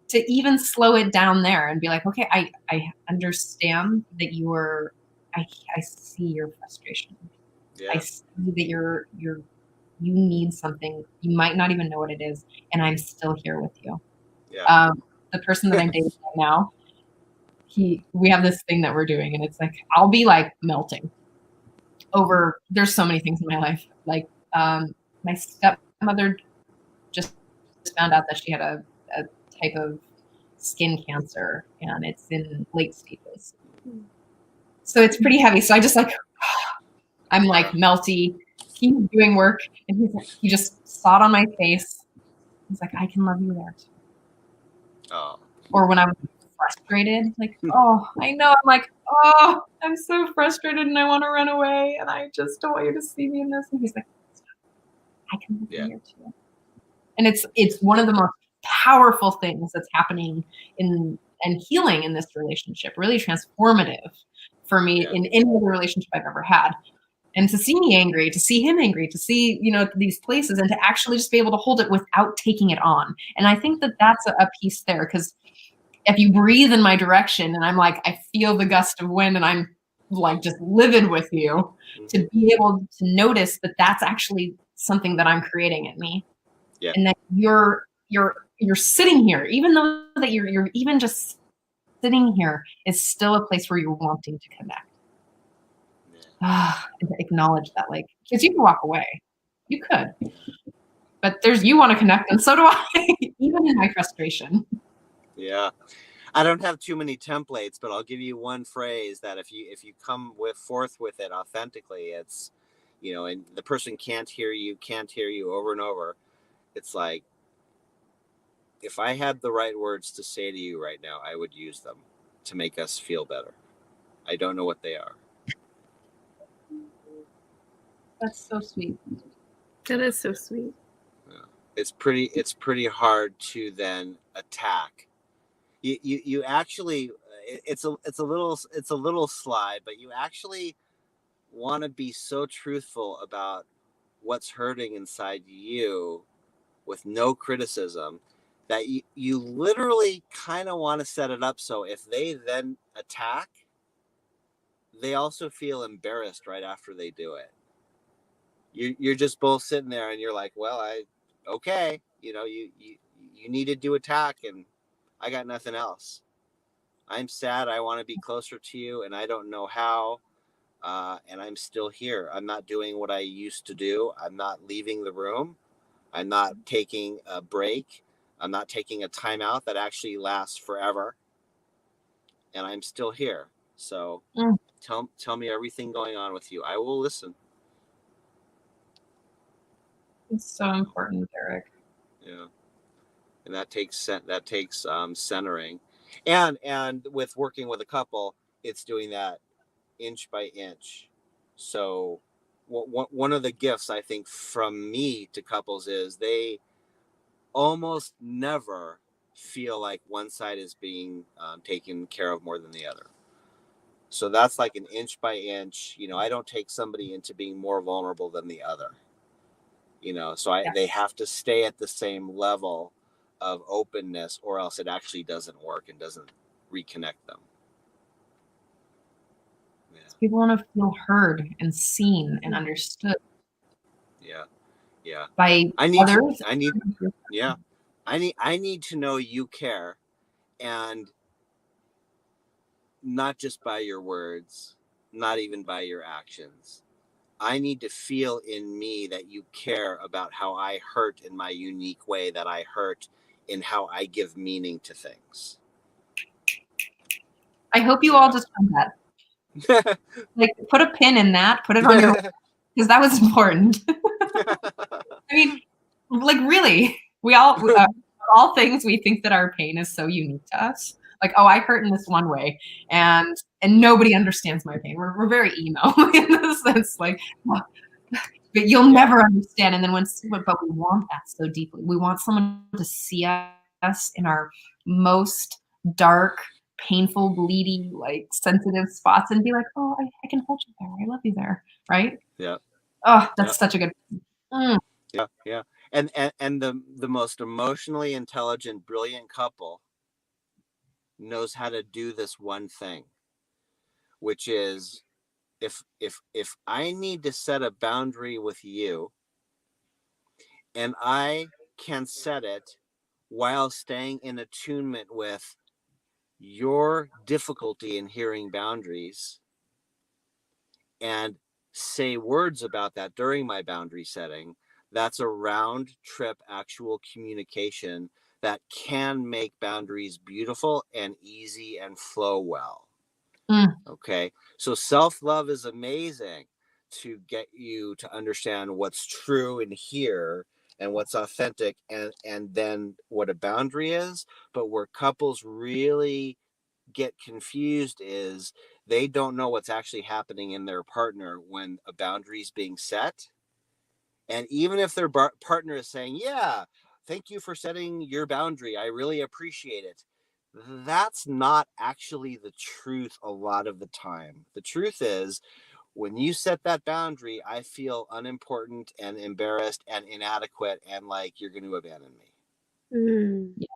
to even slow it down there and be like, okay, I understand that I see your frustration. Yeah. I see that you need something. You might not even know what it is. And I'm still here with you. Yeah. The person that I'm dating right now, we have this thing that we're doing, and it's like, I'll be like melting over, there's so many things in my life. Like, my stepmother just found out that she had a type of skin cancer, and it's in late stages. So it's pretty heavy. So I just like, I'm like melty. He's doing work, and he just saw it on my face. He's like, I can love you there too. Oh. Or when I'm frustrated, like, oh, I know. I'm like, oh, I'm so frustrated and I want to run away, and I just don't want you to see me in this. And he's like, I can love you here too. And it's one of the most powerful things that's happening and healing in this relationship, really transformative for me in any other relationship I've ever had. And to see me angry, to see him angry, to see, these places, and to actually just be able to hold it without taking it on. And I think that that's a piece there, because if you breathe in my direction and I'm like, I feel the gust of wind and I'm like just livid with you, to be able to notice that that's actually something that I'm creating in me. Yeah. And that you're sitting here, even though that you're even just sitting here, is still a place where you're wanting to connect. And to acknowledge that, like, because you can walk away, you could, but you want to connect, and so do I, even in my frustration. Yeah, I don't have too many templates, but I'll give you one phrase that if you come forth with it authentically, it's, and the person can't hear you over and over. It's like, if I had the right words to say to you right now, I would use them to make us feel better. I don't know what they are. That's so sweet. That is so sweet. Yeah. It's pretty hard to then attack. You actually, it's a little sly, but you actually want to be so truthful about what's hurting inside you with no criticism, that you literally kind of want to set it up so if they then attack, they also feel embarrassed right after they do it. You're just both sitting there and you're like, well, okay, you needed to attack and I got nothing else. I'm sad. I want to be closer to you and I don't know how. And I'm still here. I'm not doing what I used to do. I'm not leaving the room. I'm not taking a break. I'm not taking a timeout that actually lasts forever. And I'm still here. So tell me everything going on with you. I will listen. It's so important, Derek. Yeah. And that takes centering. And with working with a couple, it's doing that inch by inch. So one of the gifts I think from me to couples is they almost never feel like one side is being taken care of more than the other. So that's like an inch by inch. I don't take somebody into being more vulnerable than the other. So they have to stay at the same level of openness, or else it actually doesn't work and doesn't reconnect them. Yeah. People want to feel heard and seen and understood. Yeah. By others. I need to know you care, and not just by your words, not even by your actions. I need to feel in me that you care about how I hurt in my unique way, that I hurt in how I give meaning to things. I hope you all just heard that. Like, put a pin in that, put it on your, because that was important. I mean, like, really, we all, all things we think that our pain is so unique to us. Like, oh, I hurt in this one way, and nobody understands my pain. We're very emo in the sense, like, but you'll never understand. And then but we want that so deeply. We want someone to see us in our most dark, painful, bleedy, like sensitive spots, and be like, oh, I can hold you there. I love you there, right? Yeah. Oh, that's such a good. Yeah. And the most emotionally intelligent, brilliant couple knows how to do this one thing, which is, if I need to set a boundary with you, and I can set it while staying in attunement with your difficulty in hearing boundaries, and say words about that during my boundary setting, that's a round trip actual communication that can make boundaries beautiful and easy and flow well. Okay. So self-love is amazing to get you to understand what's true in here and what's authentic, and then what a boundary is. But where couples really get confused is they don't know what's actually happening in their partner when a boundary is being set. And even if their partner is saying, yeah, thank you for setting your boundary, I really appreciate it, that's not actually the truth a lot of the time. The truth is, when you set that boundary, I feel unimportant and embarrassed and inadequate, and like you're going to abandon me.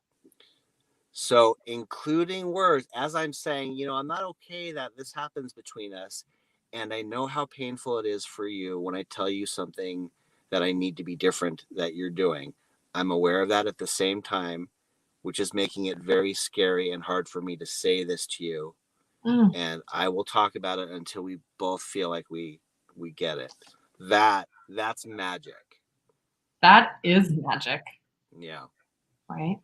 So including words, as I'm saying, I'm not okay that this happens between us, and I know how painful it is for you when I tell you something that I need to be different that you're doing. I'm aware of that at the same time, which is making it very scary and hard for me to say this to you. And I will talk about it until we both feel like we get it. That's magic. That is magic. Yeah. Right.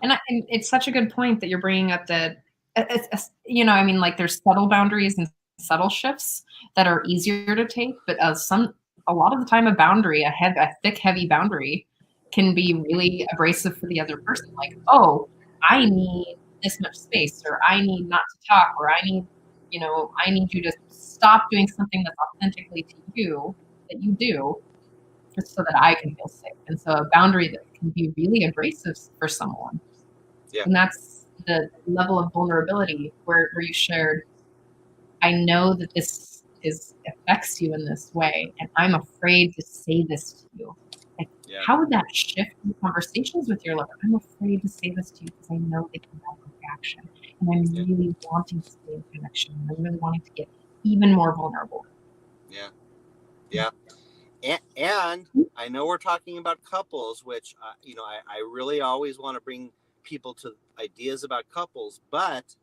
And it's such a good point that you're bringing up that, I mean, like, there's subtle boundaries and subtle shifts that are easier to take, but a lot of the time, a thick, heavy boundary can be really abrasive for the other person. Like, oh, I need this much space, or I need not to talk, or I need you to stop doing something that's authentically to you that you do, just so that I can feel safe. And so a boundary that can be really abrasive for someone. Yeah. And that's the level of vulnerability where you shared, I know that this affects you in this way, and I'm afraid to say this to you. Like, how would that shift the conversations with your lover? I'm afraid to say this to you because I know they can have a reaction. And I'm really wanting to stay in connection. I'm really wanting to get even more vulnerable. Yeah. And I know we're talking about couples, which, I really always want to bring people to ideas about couples, but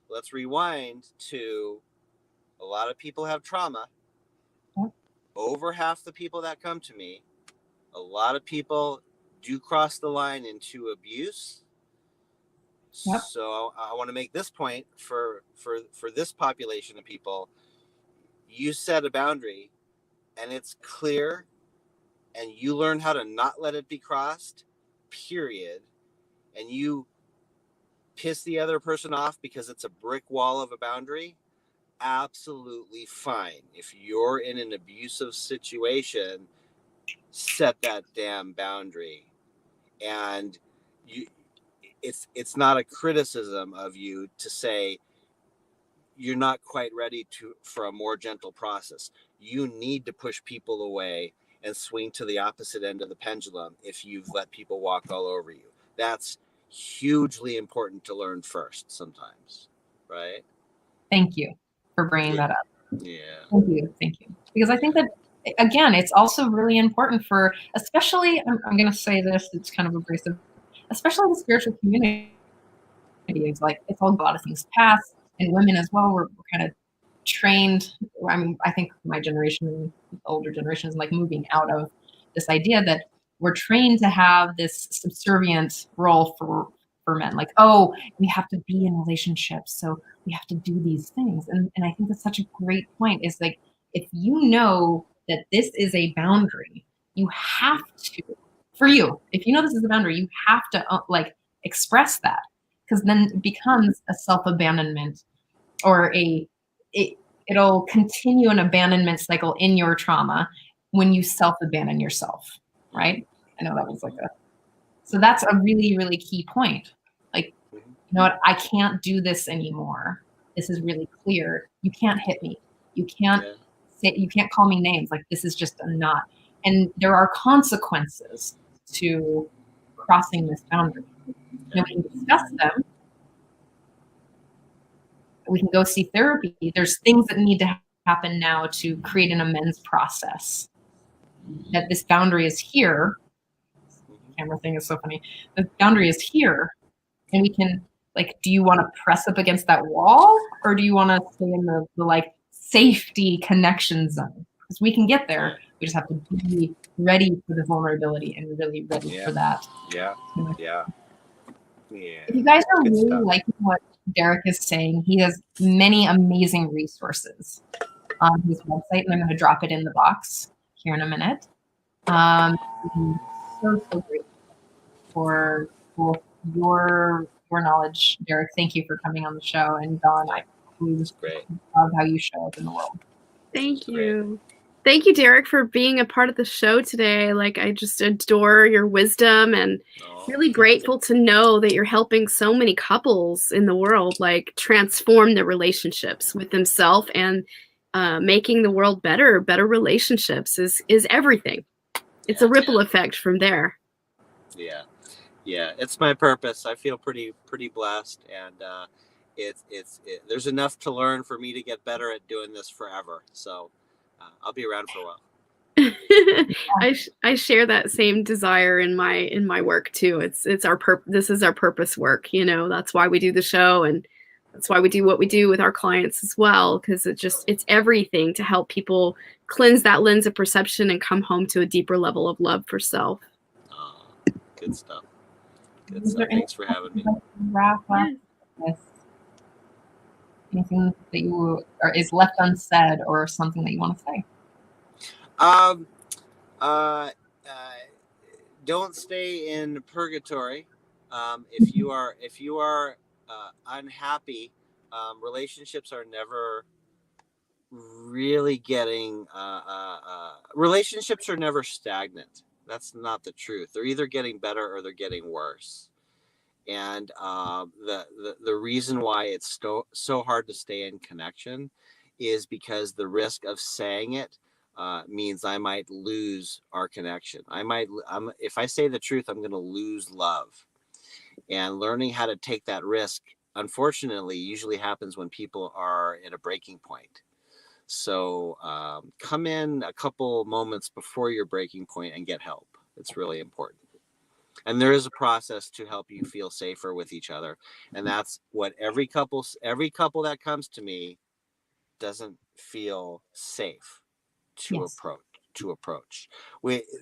let's rewind to, a lot of people have trauma. Over half the people that come to me, a lot of people do cross the line into abuse. So I want to make this point for this population of people. You set a boundary and it's clear, and you learn how to not let it be crossed, period, and you piss the other person off because it's a brick wall of a boundary, absolutely fine. If you're in an abusive situation, set that damn boundary. And it's not a criticism of you to say, you're not quite ready for a more gentle process. You need to push people away and swing to the opposite end of the pendulum if you've let people walk all over you. That's hugely important to learn first sometimes, right? Thank you for bringing that up. Yeah. Thank you. Because I think that, again, it's also really important for, especially, I'm going to say this, it's kind of abrasive, especially the spiritual community. It's like, it's all a lot of things past, and women as well, we're kind of trained. I think my generation, older generations, like moving out of this idea that we're trained to have this subservient role for men. Like, oh, we have to be in relationships, so we have to do these things. And I think that's such a great point. Is like, if you know that this is a boundary, you have to, for you, if you know this is a boundary, you have to like express that, because then it becomes a self-abandonment, or it'll continue an abandonment cycle in your trauma when you self-abandon yourself, right? I know that was like so that's a really, really key point. Like, you know what, I can't do this anymore. This is really clear. You can't hit me. You can't you can't call me names. Like, this is just a not. And there are consequences to crossing this boundary. And we can discuss them. We can go see therapy. There's things that need to happen now to create an amends process. That this boundary is here. Camera thing is so funny. The boundary is here, and we can, like, do you want to press up against that wall, or do you want to stay in the like safety connection zone? Because we can get there. We just have to be ready for the vulnerability and really ready for that. Yeah. If you guys are really liking what Derek is saying, he has many amazing resources on his website, and I'm going to drop it in the box here in a minute. So grateful for your knowledge, Derek. Thank you for coming on the show, and Dawn, I love how you show up in the world. Thank you. Thank you, Derek, for being a part of the show today. Like, I just adore your wisdom, and really grateful to know that you're helping so many couples in the world, like, transform their relationships with themselves, and making the world better relationships is everything. It's a ripple effect from there. Yeah, it's my purpose. I feel pretty blessed, and there's enough to learn for me to get better at doing this forever. So I'll be around for a while. I share that same desire in my work too. It's our this is our purpose work. You know, that's why we do the show, and that's why we do what we do with our clients as well, because it's everything to help people cleanse that lens of perception and come home to a deeper level of love for self. Good stuff. Thanks for having me. Yes. Anything that is left unsaid, or something that you want to say? Don't stay in purgatory. If you are unhappy, relationships are never really getting. Relationships are never stagnant. That's not the truth. They're either getting better or they're getting worse. And the reason why it's so hard to stay in connection is because the risk of saying it means I might lose our connection. If I say the truth, I'm going to lose love. And learning how to take that risk, unfortunately, usually happens when people are at a breaking point. So come in a couple moments before your breaking point and get help. It's really important. And there is a process to help you feel safer with each other. And that's what every couple that comes to me doesn't feel safe to approach.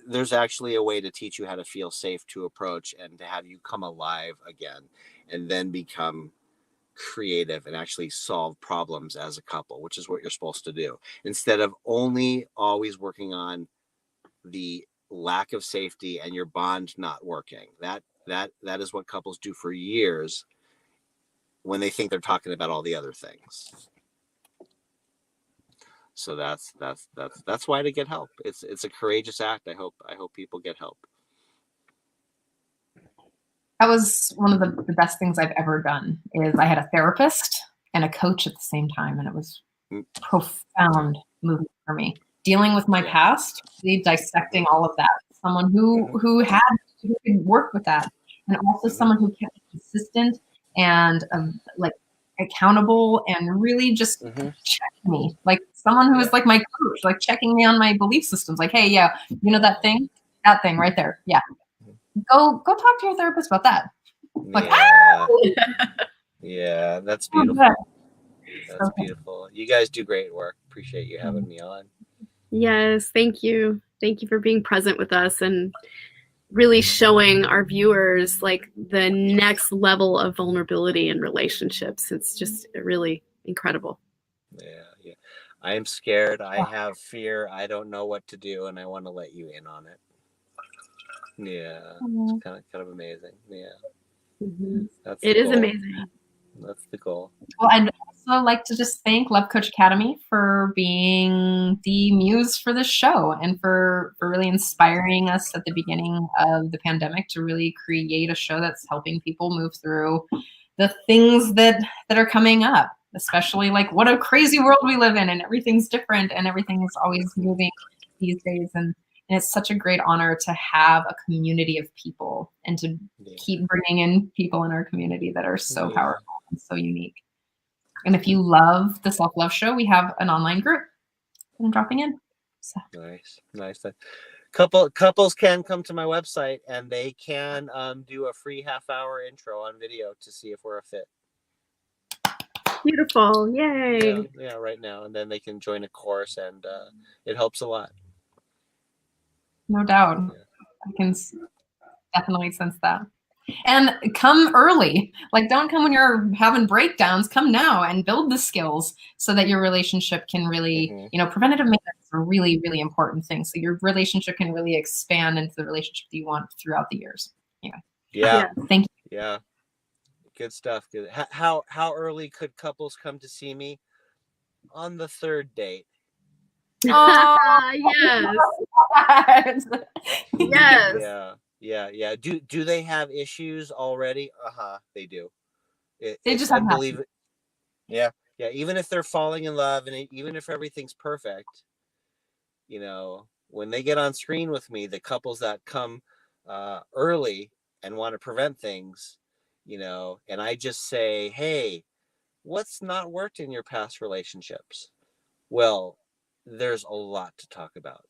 There's actually a way to teach you how to feel safe to approach, and to have you come alive again, and then become creative and actually solve problems as a couple, which is what you're supposed to do, instead of only always working on the lack of safety and your bond not working. That is what couples do for years when they think they're talking about all the other things. So that's why to get help. It's a courageous act. I hope people get help. That was one of the best things I've ever done. Is I had a therapist and a coach at the same time. And it was profound movement for me. Dealing with my past, really dissecting all of that. Someone who could work with that, and also someone who kept it consistent and like accountable and really just check me, like someone who is like my coach, like checking me on my belief systems. Like, hey, yeah, you know that thing right there, yeah. Go talk to your therapist about that. Like, yeah, that's beautiful. That's beautiful. You guys do great work. Appreciate you having me on. Yes, thank you. Thank you for being present with us and really showing our viewers like the next level of vulnerability in relationships. It's just really incredible. Yeah. I am scared. I have fear. I don't know what to do, and I want to let you in on it. Yeah, it's kind of amazing. Yeah, It is amazing. That's the goal. Well, I'd also like to just thank Love Coach Academy for being the muse for this show and for really inspiring us at the beginning of the pandemic to really create a show that's helping people move through the things that are coming up, especially like what a crazy world we live in, and everything's different and everything is always moving these days. And it's such a great honor to have a community of people and to keep bringing in people in our community that are so powerful and so unique. And if you love the Self-Love Show, we have an online group. I'm dropping in. So. Nice. Couples can come to my website and they can do a free half-hour intro on video to see if we're a fit. Beautiful. Yay. Yeah, right now. And then they can join a course, and it helps a lot. No doubt. I can definitely sense that. And come early. Like, don't come when you're having breakdowns. Come now and build the skills so that your relationship can really, preventative maintenance is a really, really important thing. So your relationship can really expand into the relationship that you want throughout the years. Yeah. Thank you. Yeah. Good stuff. Good. How early could couples come to see me? On the third date. Oh, yes. Yes. Yeah. Do they have issues already? They do. They just have believe it. Yeah. Even if they're falling in love and even if everything's perfect, when they get on screen with me, the couples that come early and want to prevent things, and I just say, hey, what's not worked in your past relationships? Well, there's a lot to talk about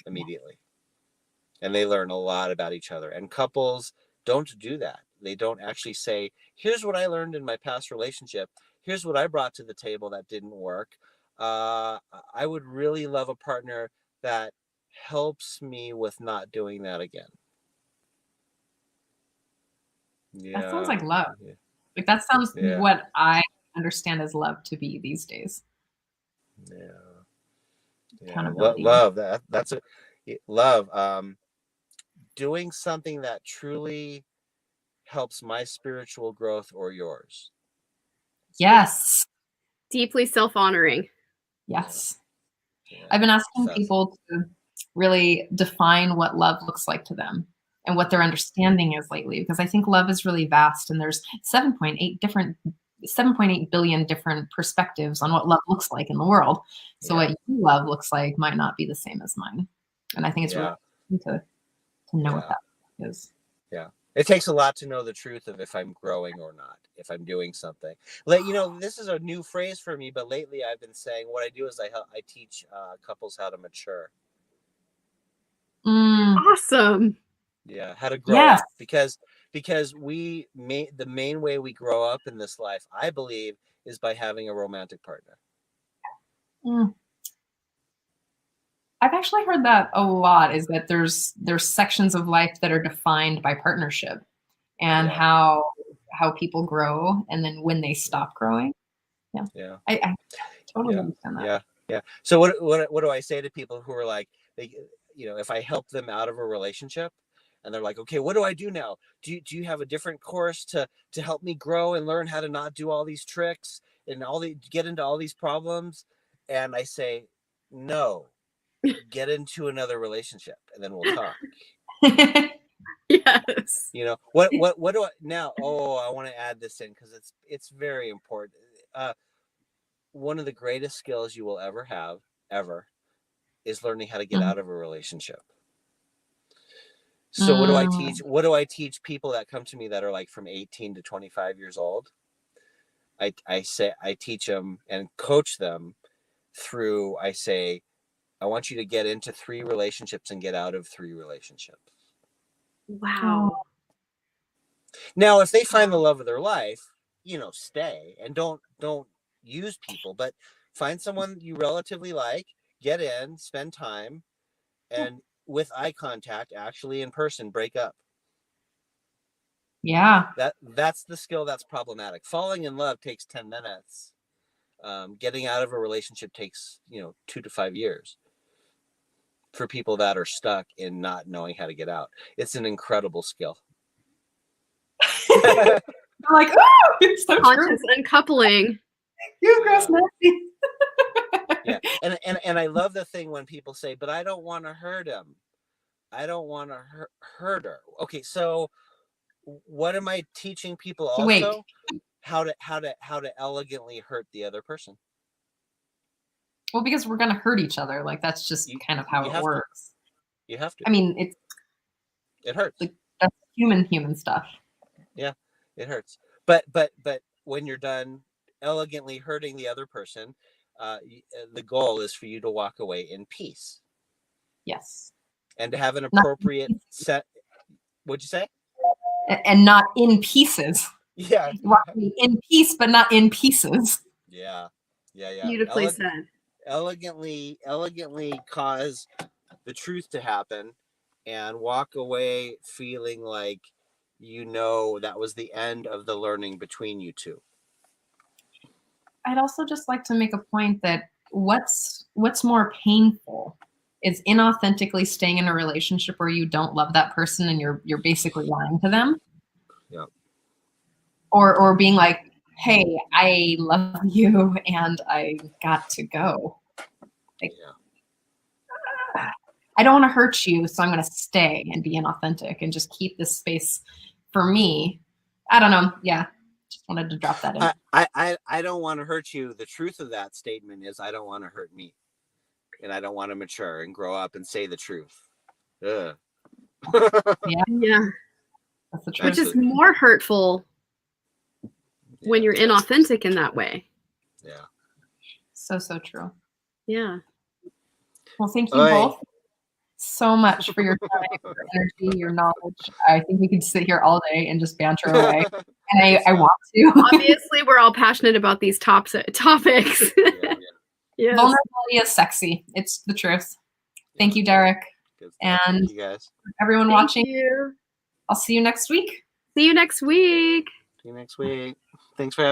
immediately. And they learn a lot about each other. And couples don't do that. They don't actually say, here's what I learned in my past relationship. Here's what I brought to the table that didn't work. I would really love a partner that helps me with not doing that again. Yeah. That sounds like love. Yeah. Like that sounds what I understand as love to be these days. Accountability. Love. That's love. Doing something that truly helps my spiritual growth or yours. Yes. Deeply self-honoring. Yes. I've been asking people to really define what love looks like to them and what their understanding is lately, because I think love is really vast and there's 7.8 billion different perspectives on what love looks like in the world. So what you love looks like might not be the same as mine. And I think it's really important to know what that is. Yeah. It takes a lot to know the truth of if I'm growing or not, if I'm doing something. Like, this is a new phrase for me, but lately I've been saying what I do is I teach couples how to mature. Awesome. Yeah, how to grow up, because the main way we grow up in this life, I believe, is by having a romantic partner. I've actually heard that a lot, is that there's sections of life that are defined by partnership and how people grow and then when they stop growing. Yeah. I totally understand that. Yeah. So what do I say to people who are like, if I help them out of a relationship and they're like, okay, what do I do now? Do you have a different course to help me grow and learn how to not do all these tricks and get into all these problems? And I say, no. Get into another relationship and then we'll talk. Yes. What do I now? Oh, I want to add this in because it's very important. one of the greatest skills you will ever have, ever, is learning how to get out of a relationship. So what do I teach? What do I teach people that come to me that are like from 18 to 25 years old? I teach them and coach them through, I say, I want you to get into 3 relationships and get out of 3 relationships. Wow. Now, if they find the love of their life, stay and don't use people, but find someone you relatively like, get in, spend time, and with eye contact, actually in person, break up. Yeah. That's the skill that's problematic. Falling in love takes 10 minutes. Getting out of a relationship takes, 2 to 5 years for people that are stuck in not knowing how to get out. It's an incredible skill. I'm like, oh, it's so Conscious true. uncoupling. You gross nasty. Yeah. And I love the thing when people say, but I don't want to hurt him. I don't want to hurt her. Okay, so what am I teaching people also? Wait. How to elegantly hurt the other person. Well, because we're gonna hurt each other. Like that's just kind of how it works. You have to. I mean, it hurts. Like, that's human stuff. Yeah, it hurts. But when you're done elegantly hurting the other person, the goal is for you to walk away in peace. Yes. And to have an appropriate set. What'd you say? And not in pieces. Yeah. In peace, but not in pieces. Yeah. Beautifully said. Elegantly cause the truth to happen and walk away feeling like that was the end of the learning between you two. I'd also just like to make a point that what's more painful is inauthentically staying in a relationship where you don't love that person and you're basically lying to them. Yeah. Or being like, hey, I love you and I got to go. Like, I don't want to hurt you, so I'm going to stay and be inauthentic and just keep this space for me. I don't know. Yeah. Just wanted to drop that in. I don't want to hurt you. The truth of that statement is I don't want to hurt me. And I don't want to mature and grow up and say the truth. Ugh. Yeah. That's the truth. Which is more hurtful when you're inauthentic in that way. Yeah. So true. Yeah. Well, thank you both so much for your time, your energy, your knowledge. I think we could sit here all day and just banter away. And I want to. Obviously, we're all passionate about these topics. Yes. Vulnerability is sexy. It's the truth. Thank you, Derek. And you guys. Everyone watching. You. I'll see you next week. See you next week. Thanks for having me.